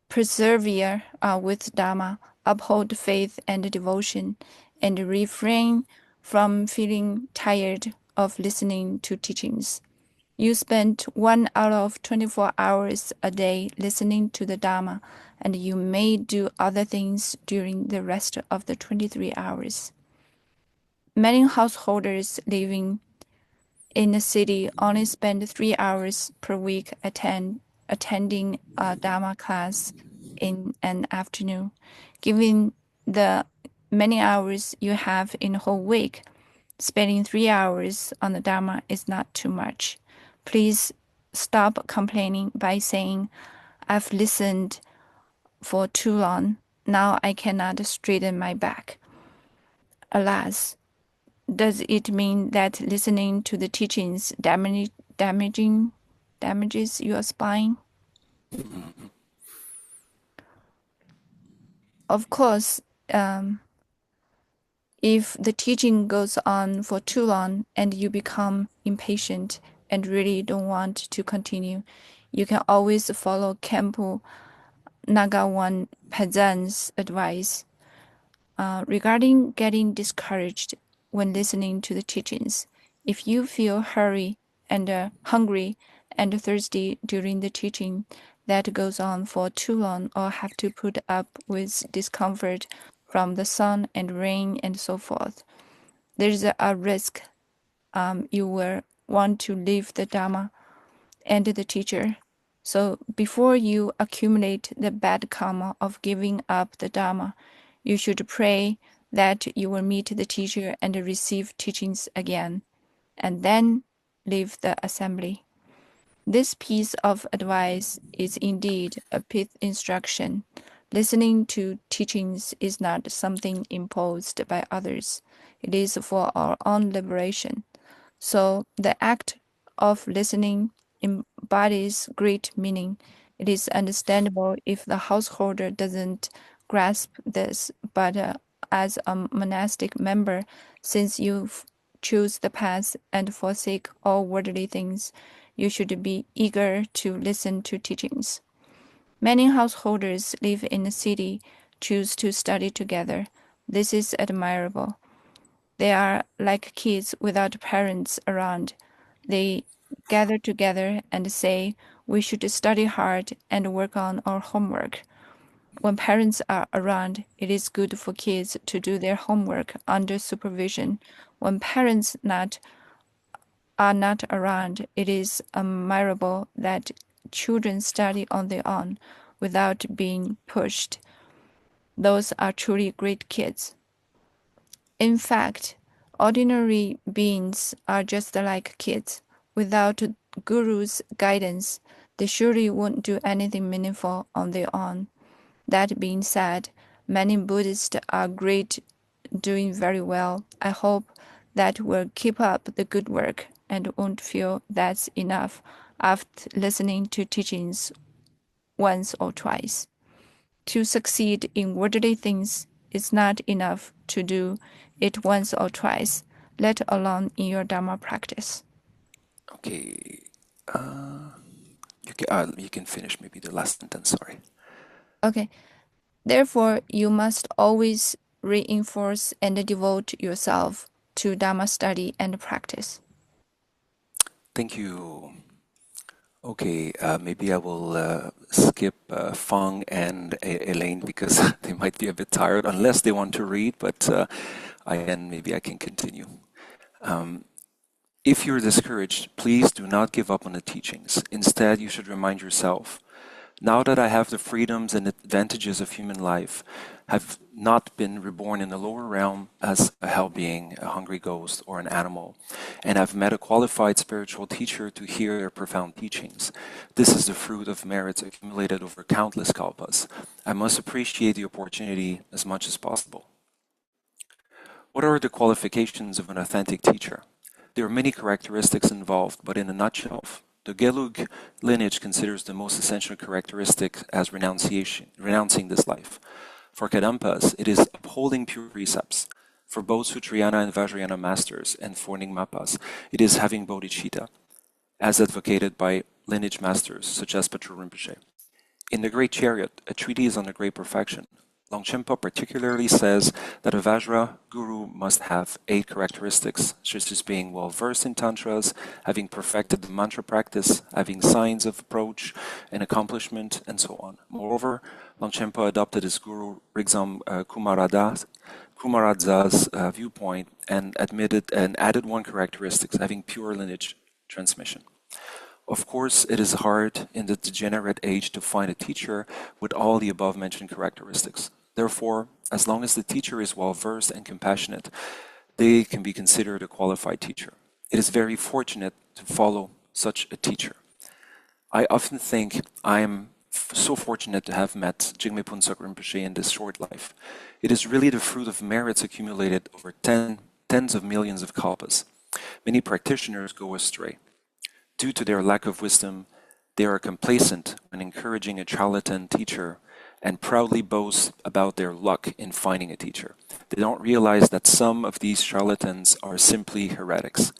S7: persevere with Dharma, uphold faith and devotion, and refrain from feeling tired of listening to teachings. You spend 1 out of 24 hours a day listening to the Dharma, and you may do other things during the rest of the 23 hours. Many householders living in the city only spend 3 hours per week attending a Dharma class in an afternoon. Given the many hours you have in a whole week, spending 3 hours on the Dharma is not too much. Please stop complaining by saying, I've listened for too long. Now I cannot straighten my back. Alas, does it mean that listening to the teachings damages your spine? Of course, if the teaching goes on for too long and you become impatient and really don't want to continue, you can always follow Kempo Nagawan Pazan's advice regarding getting discouraged when listening to the teachings. If you feel hurry and hungry and thirsty during the teaching that goes on for too long, or have to put up with discomfort from the sun and rain and so forth, there's a risk you will want to leave the Dharma and the teacher. So before you accumulate the bad karma of giving up the Dharma, you should pray that you will meet the teacher and receive teachings again, and then leave the assembly. This piece of advice is indeed a pith instruction. Listening to teachings is not something imposed by others. It is for our own liberation. So the act of listening embodies great meaning. It is understandable if the householder doesn't grasp this, but as a monastic member, since you choose the path and forsake all worldly things, you should be eager to listen to teachings. Many householders live in the city, choose to study together. This is admirable. They are like kids without parents around. They gather together and say, we should study hard and work on our homework. When parents are around, it is good for kids to do their homework under supervision. When parents are not around, it is admirable that children study on their own without being pushed. Those are truly great kids. In fact, ordinary beings are just like kids. Without Guru's guidance, they surely won't do anything meaningful on their own. That being said, many Buddhists are great, doing very well. I hope that will keep up the good work and won't feel that's enough after listening to teachings once or twice. To succeed in worldly things is not enough to do it once or twice, let alone in your Dharma practice.
S1: Okay. You can finish maybe the last sentence, sorry.
S7: Okay. Therefore, you must always reinforce and devote yourself to Dharma study and practice.
S1: Thank you. Okay, maybe I will skip Fang and Elaine because they might be a bit tired unless they want to read, but maybe I can continue. If you're discouraged, please do not give up on the teachings. Instead, you should remind yourself, now that I have the freedoms and advantages of human life, have not been reborn in the lower realm as a hell being, a hungry ghost, or an animal, and have met a qualified spiritual teacher to hear their profound teachings. This is the fruit of merits accumulated over countless kalpas. I must appreciate the opportunity as much as possible. What are the qualifications of an authentic teacher? There are many characteristics involved, but in a nutshell, the Gelug lineage considers the most essential characteristic as renouncing this life. For Kadampas, it is upholding pure precepts. For both Sutrayana and Vajrayana masters, and for Nyingmapas, it is having bodhicitta, as advocated by lineage masters such as Patrul Rinpoche. In the Great Chariot, a treatise on the Great Perfection, Longchenpa particularly says that a Vajra guru must have 8 characteristics, such as being well versed in tantras, having perfected the mantra practice, having signs of approach and accomplishment, and so on. Moreover, Longchenpa adopted his guru Rigzam Kumaradza's viewpoint and added 1 characteristic, having pure lineage transmission. Of course, it is hard in the degenerate age to find a teacher with all the above-mentioned characteristics. Therefore, as long as the teacher is well-versed and compassionate, they can be considered a qualified teacher. It is very fortunate to follow such a teacher. I often think I am so fortunate to have met Jigme Phuntsok Rinpoche in this short life. It is really the fruit of merits accumulated over tens of millions of kalpas. Many practitioners go astray. Due to their lack of wisdom, they are complacent when encouraging a charlatan teacher and proudly boast about their luck in finding a teacher. They don't realize that some of these charlatans are simply heretics.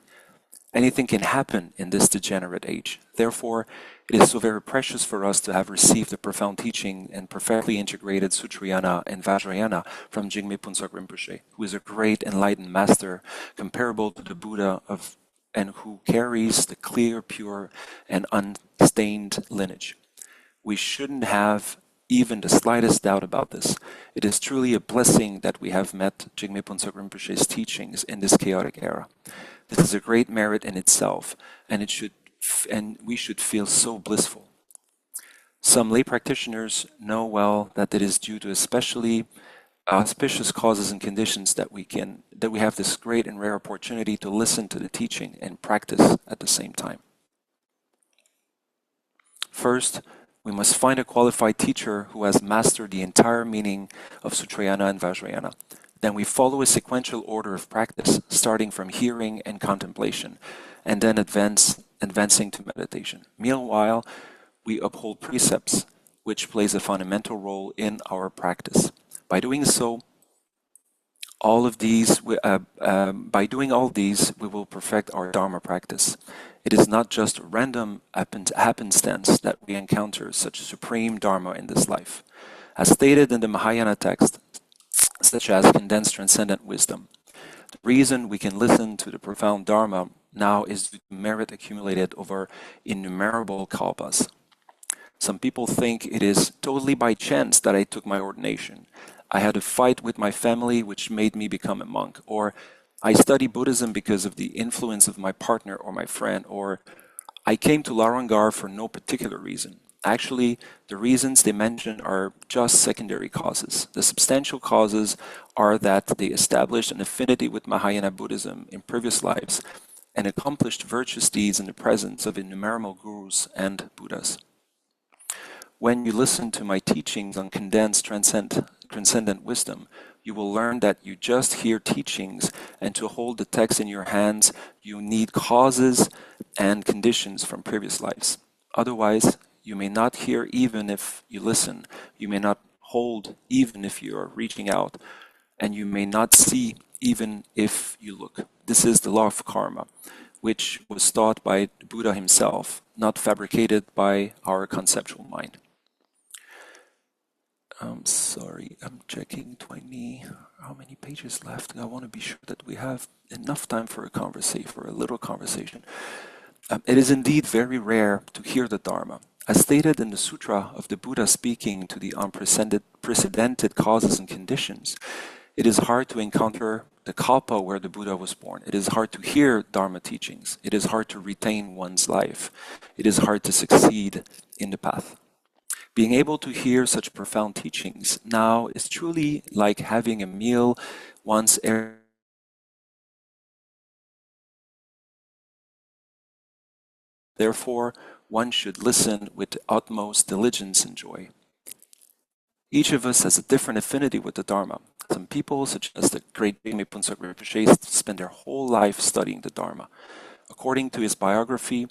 S1: Anything can happen in this degenerate age. Therefore, it is so very precious for us to have received the profound teaching and perfectly integrated Sutrayana and Vajrayana from Jigme Phuntsok Rinpoche, who is a great enlightened master comparable to the Buddha and who carries the clear, pure, and unstained lineage. We shouldn't have even the slightest doubt about this. It is truly a blessing that we have met Jigme Phuntsok Rinpoche's teachings in this chaotic era. This is a great merit in itself, and we should feel so blissful. Some lay practitioners know well that it is due to especially auspicious causes and conditions that we have this great and rare opportunity to listen to the teaching and practice at the same time. First, we must find a qualified teacher who has mastered the entire meaning of Sutrayana and Vajrayana. Then we follow a sequential order of practice, starting from hearing and contemplation, and then advancing to meditation. Meanwhile, we uphold precepts, which plays a fundamental role in our practice. By doing all these, we will perfect our Dharma practice. It is not just random happenstance that we encounter such supreme Dharma in this life. As stated in the Mahayana text, such as condensed transcendent wisdom, the reason we can listen to the profound Dharma now is due to merit accumulated over innumerable kalpas. Some people think it is totally by chance that I took my ordination. I had a fight with my family which made me become a monk, or I study Buddhism because of the influence of my partner or my friend, or I came to Larangar for no particular reason. Actually, the reasons they mention are just secondary causes. The substantial causes are that they established an affinity with Mahayana Buddhism in previous lives and accomplished virtuous deeds in the presence of innumerable gurus and Buddhas. When you listen to my teachings on condensed transcendent wisdom, you will learn that you just hear teachings, and to hold the text in your hands, you need causes and conditions from previous lives. Otherwise, you may not hear even if you listen. You may not hold even if you are reaching out, and you may not see even if you look. This is the law of karma, which was taught by Buddha himself, not fabricated by our conceptual mind. Sorry, I'm checking 20, how many pages left? I want to be sure that we have enough time for a little conversation. It is indeed very rare to hear the Dharma. As stated in the Sutra of the Buddha speaking to the unprecedented causes and conditions, it is hard to encounter the kalpa where the Buddha was born. It is hard to hear Dharma teachings. It is hard to retain one's life. It is hard to succeed in the path. Being able to hear such profound teachings now is truly like having a meal once every. Therefore, one should listen with the utmost diligence and joy. Each of us has a different affinity with the Dharma. Some people, such as the great Jigme Phuntsok Rinpoche, spend their whole life studying the Dharma. According to his biography,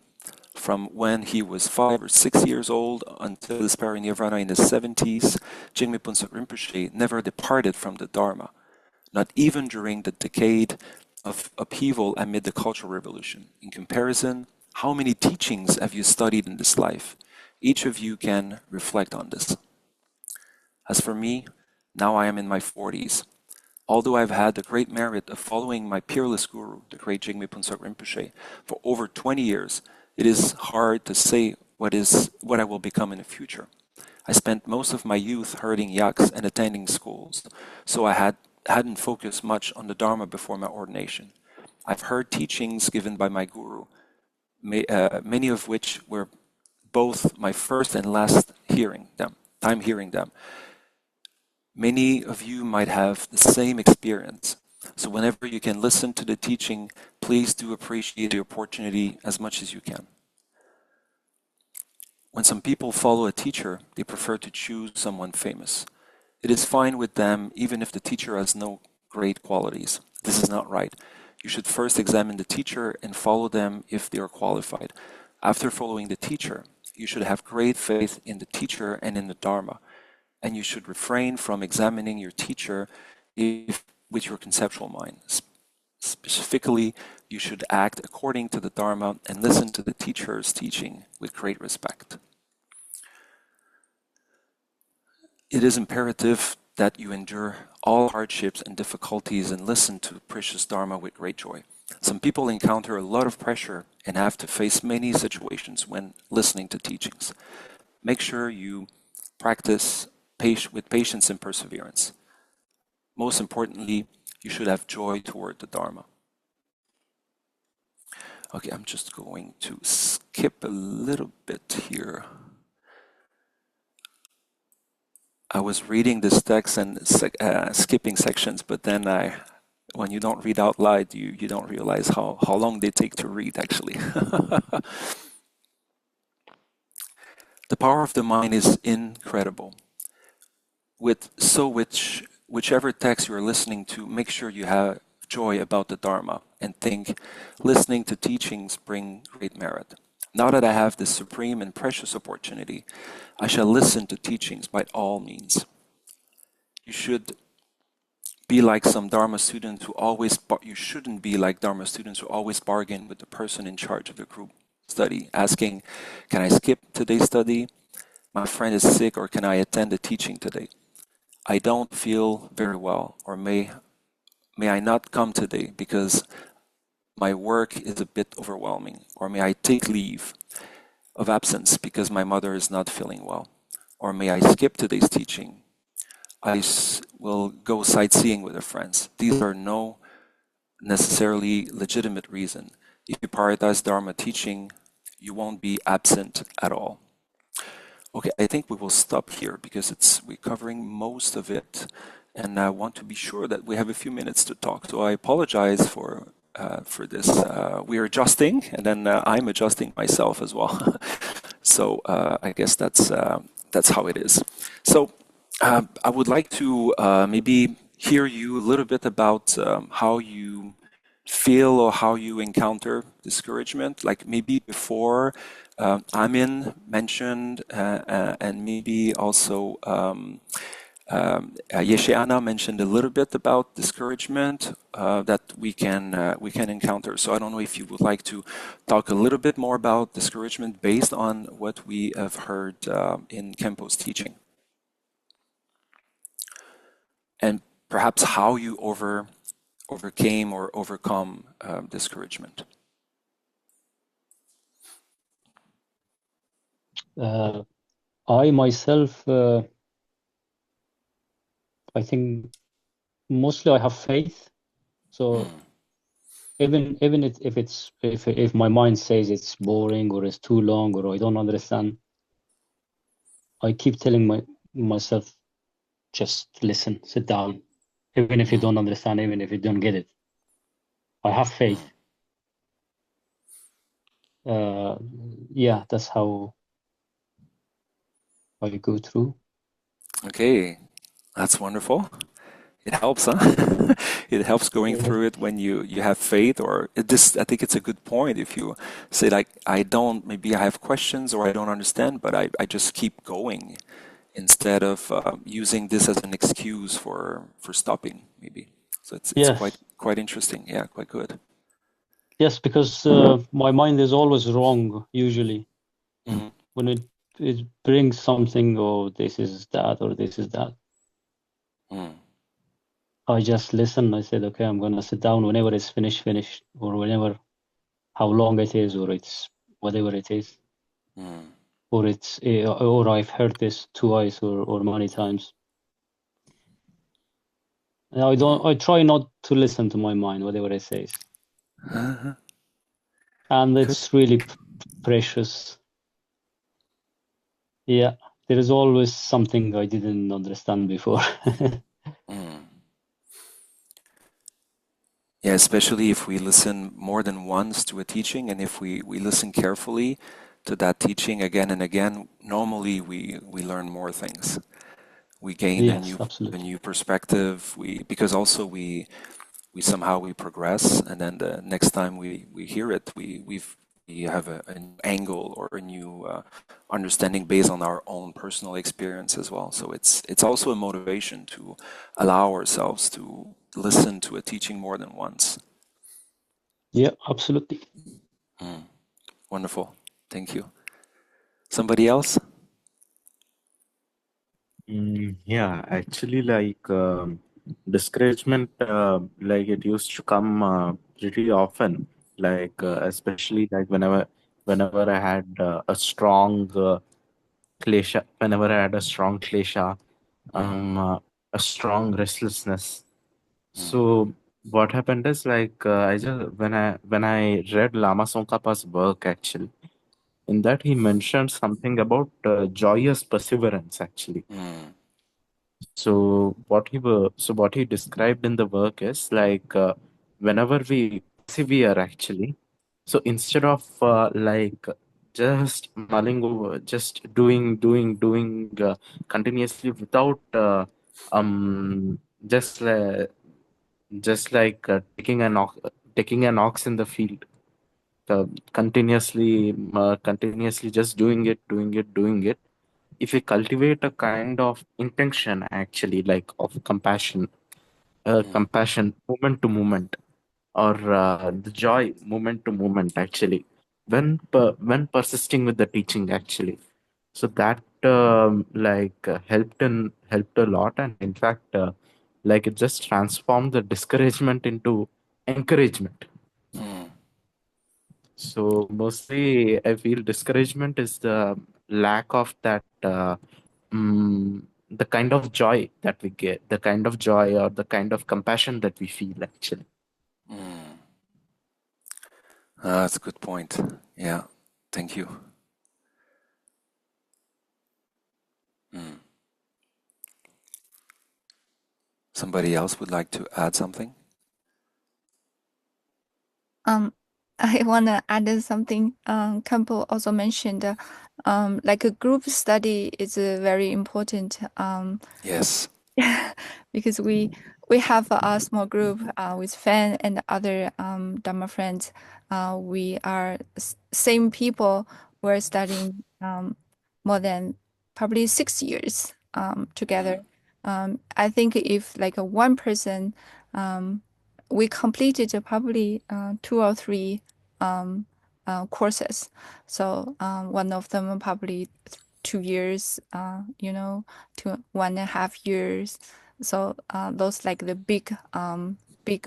S1: from when he was 5 or 6 years old until his parinirvana in his 70s, Jigme Phuntsok Rinpoche never departed from the Dharma, not even during the decade of upheaval amid the Cultural Revolution. In comparison, how many teachings have you studied in this life? Each of you can reflect on this. As for me, now I am in my 40s. Although I've had the great merit of following my peerless guru, the great Jigme Phuntsok Rinpoche, for over 20 years, it is hard to say what I will become in the future. I spent most of my youth herding yaks and attending schools, so I hadn't focused much on the Dharma before my ordination. I've heard teachings given by my guru, many of which were both my first and last time hearing them. Many of you might have the same experience. So whenever you can listen to the teaching, please do appreciate the opportunity as much as you can. When some people follow a teacher, they prefer to choose someone famous. It is fine with them even if the teacher has no great qualities. This is not right. You should first examine the teacher and follow them if they are qualified. After following the teacher, you should have great faith in the teacher and in the Dharma. And you should refrain from examining your teacher with your conceptual mind. Specifically, you should act according to the Dharma and listen to the teacher's teaching with great respect. It is imperative that you endure all hardships and difficulties and listen to the precious Dharma with great joy. Some people encounter a lot of pressure and have to face many situations when listening to teachings. Make sure you practice with patience and perseverance. Most importantly, you should have joy toward the Dharma. Okay, I'm just going to skip a little bit here. I was reading this text and skipping sections, but then when you don't read out loud, you don't realize how long they take to read, actually. The power of the mind is incredible. Whichever text you're listening to, make sure you have joy about the Dharma and think, listening to teachings bring great merit. Now that I have this supreme and precious opportunity, I shall listen to teachings by all means. You should be like some Dharma students who you shouldn't be like Dharma students who always bargain with the person in charge of the group study, asking, can I skip today's study? My friend is sick, or can I attend the teaching today? I don't feel very well, or may I not come today because my work is a bit overwhelming, or may I take leave? of absence because my mother is not feeling well? Or may I skip today's teaching? Will go sightseeing with her friends. These are no necessarily legitimate reason. If you prioritize Dharma teaching, you won't be absent at all. Okay, I think we will stop here because we're covering most of it, and I want to be sure that we have a few minutes to talk. So I apologize for this. We're adjusting, and then I'm adjusting myself as well. So I guess that's how it is. So I would like to maybe hear you a little bit about how you feel or how you encounter discouragement, like maybe before Amin mentioned, and maybe also Yeshiana mentioned a little bit about discouragement that we can encounter. So I don't know if you would like to talk a little bit more about discouragement based on what we have heard in Kempo's teaching, and perhaps how you overcame or overcome discouragement.
S2: I myself, I think mostly I have faith. So even if my mind says it's boring or it's too long or I don't understand, I keep telling myself, just listen, sit down, even if you don't understand, even if you don't get it. I have faith. Yeah, that's how I go through.
S1: Okay, that's wonderful. It helps, huh? It helps going through it when you have faith, or I think it's a good point if you say like, maybe I have questions or I don't understand, but I just keep going instead of using this as an excuse for stopping, maybe. So it's
S2: Yes.
S1: quite interesting. Yeah, quite good.
S2: Yes, because my mind is always wrong, usually.
S1: Mhm.
S2: When it brings something, or this is that, or this is that.
S1: Mm.
S2: I just listen. I said, okay, I'm gonna sit down whenever it's finished, or whenever, how long it is, or it's whatever it is,
S1: Mm.
S2: or I've heard this twice or many times. And I try not to listen to my mind, whatever it says.
S1: Uh-huh.
S2: And
S1: Good.
S2: it's really precious. Yeah, there is always something I didn't understand before.
S1: Mm. Yeah, especially if we listen more than once to a teaching, and if we listen carefully to that teaching again and again, normally we learn more things. We gain
S2: Yes,
S1: a
S2: absolutely.
S1: new perspective. Because also we somehow we progress, and then the next time we hear it, we have an angle or a new understanding based on our own personal experience as well. So it's also a motivation to allow ourselves to listen to a teaching more than once.
S2: Yeah, absolutely.
S1: Mm. Wonderful. Thank you. Somebody else?
S4: Yeah, actually, like discouragement, like it used to come pretty often. Like especially like whenever I had a strong klesha, whenever I had a strong klesha, a strong restlessness. So what happened is like I just when I read Lama Tsongkhapa's work actually, in that he mentioned something about joyous perseverance actually.
S1: Mm.
S4: So what he described in the work is like whenever we persevere actually, so instead of like just mulling over, just doing continuously without just taking an ox in the field, continuously just doing it. If we cultivate a kind of intention actually, like of compassion,
S1: Mm.
S4: moment to moment, or the joy moment to moment actually, when persisting with the teaching actually, so that helped a lot, and in fact like it just transformed the discouragement into encouragement.
S1: Mm.
S4: So mostly I feel discouragement is the lack of that the kind of joy that we get, the kind of joy or the kind of compassion that we feel actually.
S1: Mm. That's a good point. Yeah, thank you. Mm. Somebody else would like to add something?
S7: I want to add something. Campbell also mentioned, like a group study is very important.
S1: Yes.
S7: Because we have a small group with Fan and other Dharma friends. We are same people. We're studying more than probably 6 years together. I think if like a one person, we completed probably 2 or 3 courses. So one of them probably 2 years, 1.5 years. So those like the big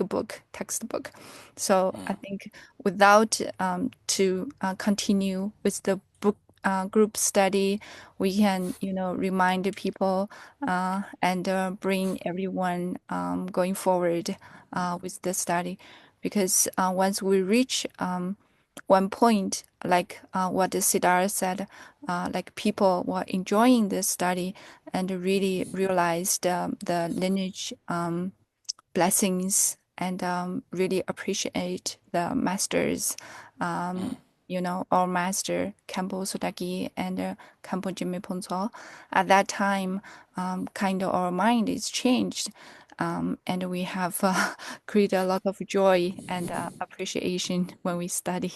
S7: book textbook. So I think without to continue with the book group study, we can remind the people and bring everyone going forward with the study, because once we reach one point, like what Siddhartha said, like people were enjoying this study and really realized the lineage blessings and really appreciate the masters, our master Khenpo Sotaki and Khenpo Jime Phuntsho. At that time, kind of our mind is changed, and we have created a lot of joy and appreciation when we study.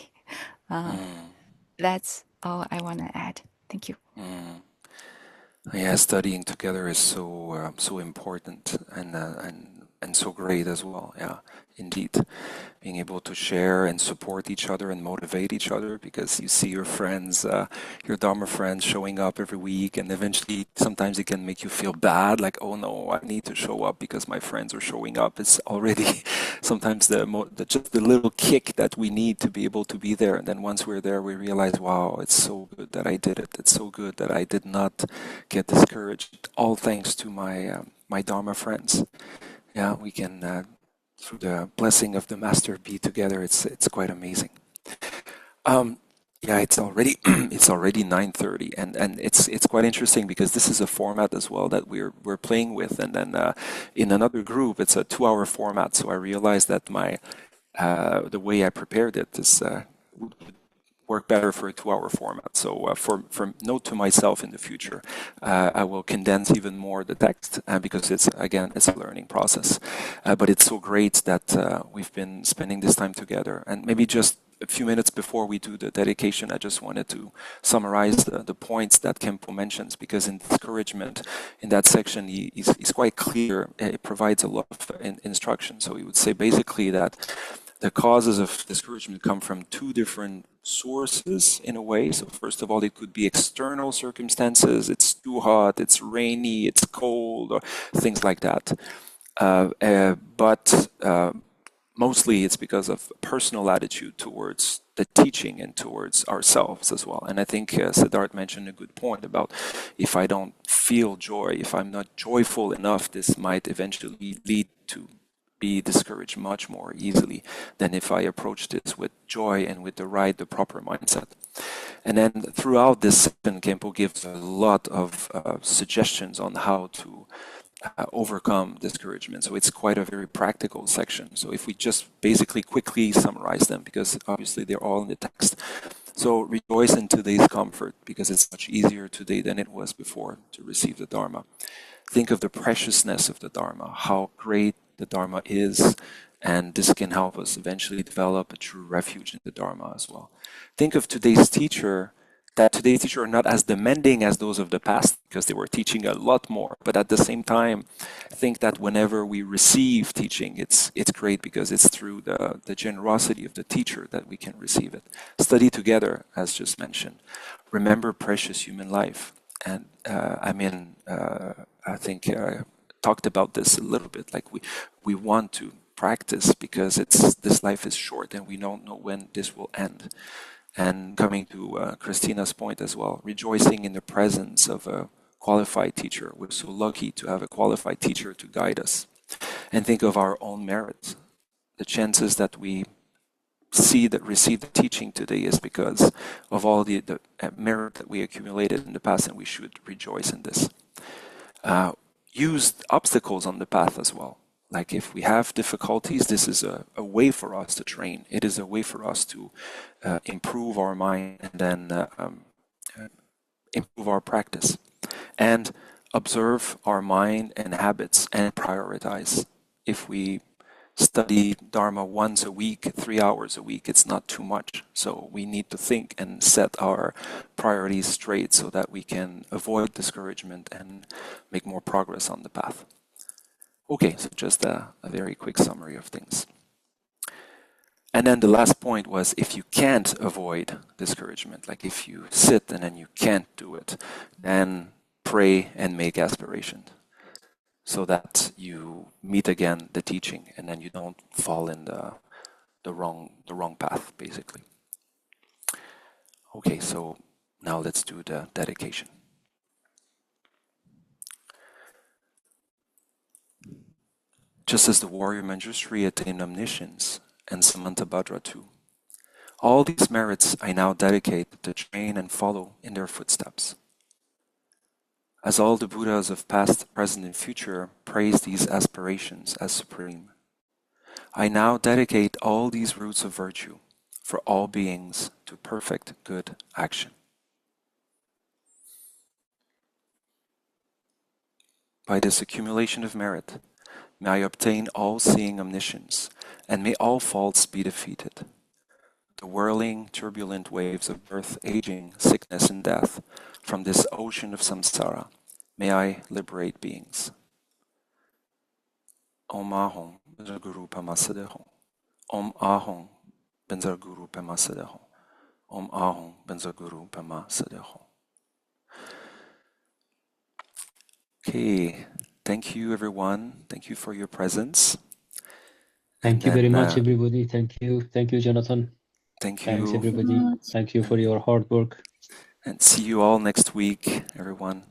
S7: That's all I want to add. Thank you.
S1: Yeah, studying together is so important and so great as well. Yeah, indeed, being able to share and support each other and motivate each other, because you see your friends, your Dharma friends, showing up every week, and eventually sometimes it can make you feel bad, like, oh no, I need to show up because my friends are showing up. It's already sometimes just the little kick that we need to be able to be there. And then once we're there, we realize, wow, it's so good that I did it. It's so good that I did not get discouraged. All thanks to my Dharma friends. Yeah, we can through the blessing of the Master be together. It's quite amazing. Yeah, it's already it's already 9:30, and it's quite interesting because this is a format as well that we're playing with, and then in another group it's a 2-hour format. So I realized that the way I prepared it is would work better for a 2-hour format. So for note to myself in the future, I will condense even more the text because it's a learning process. But it's so great that we've been spending this time together. And maybe just a few minutes before we do the dedication, I just wanted to summarize the points that Khenpo mentions, because in discouragement, in that section, he's quite clear. It provides a lot of instruction. So he would say basically that the causes of discouragement come from 2 different sources in a way. So first of all, it could be external circumstances. It's too hot, it's rainy, it's cold, or things like that. But mostly it's because of personal attitude towards the teaching and towards ourselves as well. And I think Siddhartha mentioned a good point about if I don't feel joy, if I'm not joyful enough, this might eventually lead to be discouraged much more easily than if I approach this with joy and with the proper mindset. And then throughout this section, Khenpo gives a lot of suggestions on how to overcome discouragement. So it's quite a very practical section. So if we just basically quickly summarize them, because obviously they're all in the text. So rejoice in today's comfort, because it's much easier today than it was before to receive the Dharma. Think of the preciousness of the Dharma, how great the Dharma is, and this can help us eventually develop a true refuge in the Dharma as well. Think of today's teacher, that today's teacher are not as demanding as those of the past, because they were teaching a lot more. But at the same time, think that whenever we receive teaching, it's great because it's through the generosity of the teacher that we can receive it. Study together, as just mentioned. Remember precious human life. And I think talked about this a little bit, like we want to practice, because this life is short and we don't know when this will end. And coming to Christina's point as well, rejoicing in the presence of a qualified teacher. We're so lucky to have a qualified teacher to guide us. And think of our own merits. The chances that we receive the teaching today is because of all the merit that we accumulated in the past, and we should rejoice in this. Use obstacles on the path as well. Like if we have difficulties, this is a way for us to train. It is a way for us to improve our mind and then improve our practice. And observe our mind and habits and prioritize. If we study Dharma once a week, 3 hours a week, it's not too much. So we need to think and set our priorities straight so that we can avoid discouragement and make more progress on the path. Okay, so just a very quick summary of things. And then the last point was, if you can't avoid discouragement, like if you sit and then you can't do it, then pray and make aspirations, so that you meet again the teaching and then you don't fall in the wrong path, basically. Okay, so now let's do the dedication. Just as the warrior Manjushri attained omniscience and Samantabhadra too, all these merits I now dedicate to train and follow in their footsteps. As all the Buddhas of past, present, and future praise these aspirations as supreme, I now dedicate all these roots of virtue for all beings to perfect good action. By this accumulation of merit, may I obtain all-seeing omniscience, and may all faults be defeated. The whirling, turbulent waves of birth, aging, sickness, and death from this ocean of samsara, may I liberate beings. Om Ahom Benzer Guru Pema Siddhahom. Om Ahom Benzer Guru Pema Siddhahom. Om Ahom Benzer Guru Pema Siddhahom. Okay, thank you everyone. Thank you for your presence.
S2: Thank you very much, everybody. Thank you, Jonathan.
S1: Thank you.
S2: Thanks, everybody. Thank you for your hard work.
S1: And see you all next week, everyone.